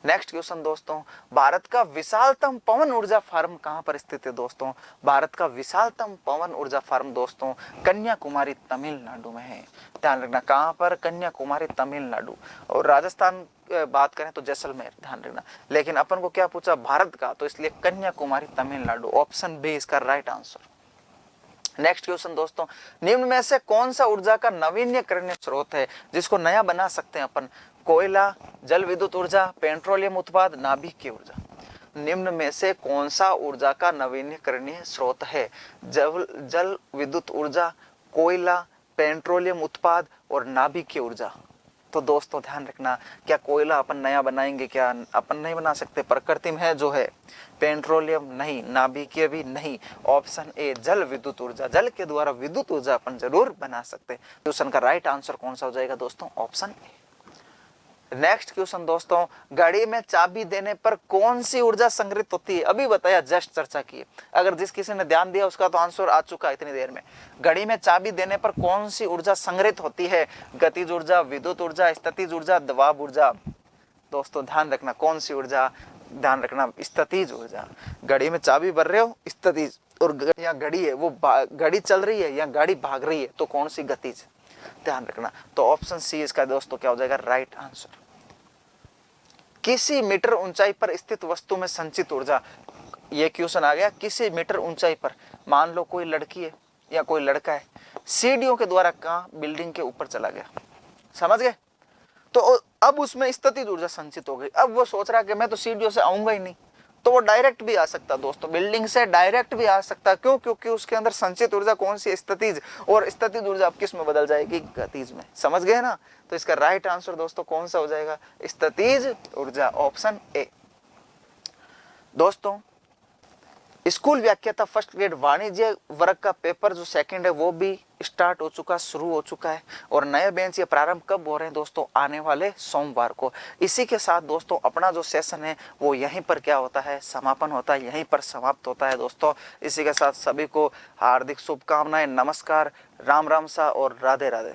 नेक्स्ट क्वेश्चन दोस्तों, भारत का विशालतम पवन ऊर्जा फार्म कहां पर स्थित है दोस्तों? भारत का विशालतम पवन ऊर्जा फार्म दोस्तों कन्याकुमारी तमिलनाडु में है। ध्यान रखना, कहां पर? कन्याकुमारी तमिलनाडु। और राजस्थान बात करें तो जैसलमेर, ध्यान रखना। लेकिन अपन को क्या पूछा? भारत का, तो इसलिए कन्याकुमारी तमिलनाडु, ऑप्शन बी इसका राइट आंसर। नेक्स्ट क्वेश्चन दोस्तों, निम्न में से कौन सा ऊर्जा का नवीनीकरणीय स्रोत है जिसको नया बना सकते हैं अपन? कोयला, जल विद्युत ऊर्जा, पेट्रोलियम उत्पाद, नाभिकीय ऊर्जा। निम्न में से कौन सा ऊर्जा का नवीनीकरणीय स्रोत है? जल विद्युत ऊर्जा, कोयला, पेट्रोलियम उत्पाद और नाभिकीय ऊर्जा। तो दोस्तों ध्यान रखना, क्या कोयला अपन नया बनाएंगे? क्या अपन नहीं बना सकते, प्रकृति में है जो है। पेट्रोलियम नहीं, नाभिकीय भी नहीं। ऑप्शन ए जल विद्युत ऊर्जा, जल के द्वारा विद्युत ऊर्जा अपन जरूर बना सकते हैं। क्वेश्चन का राइट आंसर कौन सा हो जाएगा दोस्तों? Option A. नेक्स्ट क्वेश्चन दोस्तों, घड़ी में चाबी देने पर कौन सी ऊर्जा संग्रहित होती है? अभी बताया, जस्ट चर्चा की। अगर जिस किसी ने ध्यान दिया उसका तो आंसर आ चुका है इतनी देर में। घड़ी में चाबी देने पर कौन सी ऊर्जा संग्रहित होती है? गतिज ऊर्जा, विद्युत ऊर्जा, स्थितिज ऊर्जा, दबाव ऊर्जा। दोस्तों ध्यान रखना, कौन सी ऊर्जा? ध्यान रखना, स्थितिज ऊर्जा। घड़ी में चाबी भर रहे हो, स्थितिज, और या घड़ी है वो घड़ी चल रही है या गाड़ी भाग रही है, तो कौन सी? गतिज। ध्यान रखना, तो ऑप्शन सी इसका दोस्तों क्या हो जाएगा? Right answer. किसी मीटर ऊंचाई पर स्थित वस्तु में संचित ऊर्जा। ये क्वेश्चन आ गया, किसी मीटर ऊंचाई पर, मान लो कोई लड़की है या कोई लड़का है, सीढ़ियों के द्वारा कहाँ? बिल्डिंग के ऊपर चला गया, समझ गए? तो अब उसमें स्थितिज ऊर्जा संचित हो गई। अब वो सोच रहा कि मैं तो सीढ़ियों से आऊंगा ही नहीं, तो वो डायरेक्ट भी आ सकता दोस्तों, बिल्डिंग से डायरेक्ट भी आ सकता। क्यों? क्योंकि उसके अंदर संचित ऊर्जा कौन सी? स्थितिज। और स्थितिज ऊर्जा अब किस में बदल जाएगी? गतिज में। समझ गए ना? तो इसका राइट आंसर दोस्तों कौन सा हो जाएगा? स्थितिज ऊर्जा, ऑप्शन ए। दोस्तों स्कूल व्याख्याता फर्स्ट ग्रेड वाणिज्य वर्ग का पेपर जो सेकंड है वो भी स्टार्ट हो चुका, शुरू हो चुका है। और नए बेंच ये प्रारंभ कब हो रहे हैं दोस्तों? आने वाले सोमवार को। इसी के साथ दोस्तों अपना जो सेशन है वो यहीं पर क्या होता है? समापन होता है, यहीं पर समाप्त होता है दोस्तों। इसी के साथ सभी को हार्दिक शुभकामनाएं, नमस्कार, राम राम सा और राधे राधे।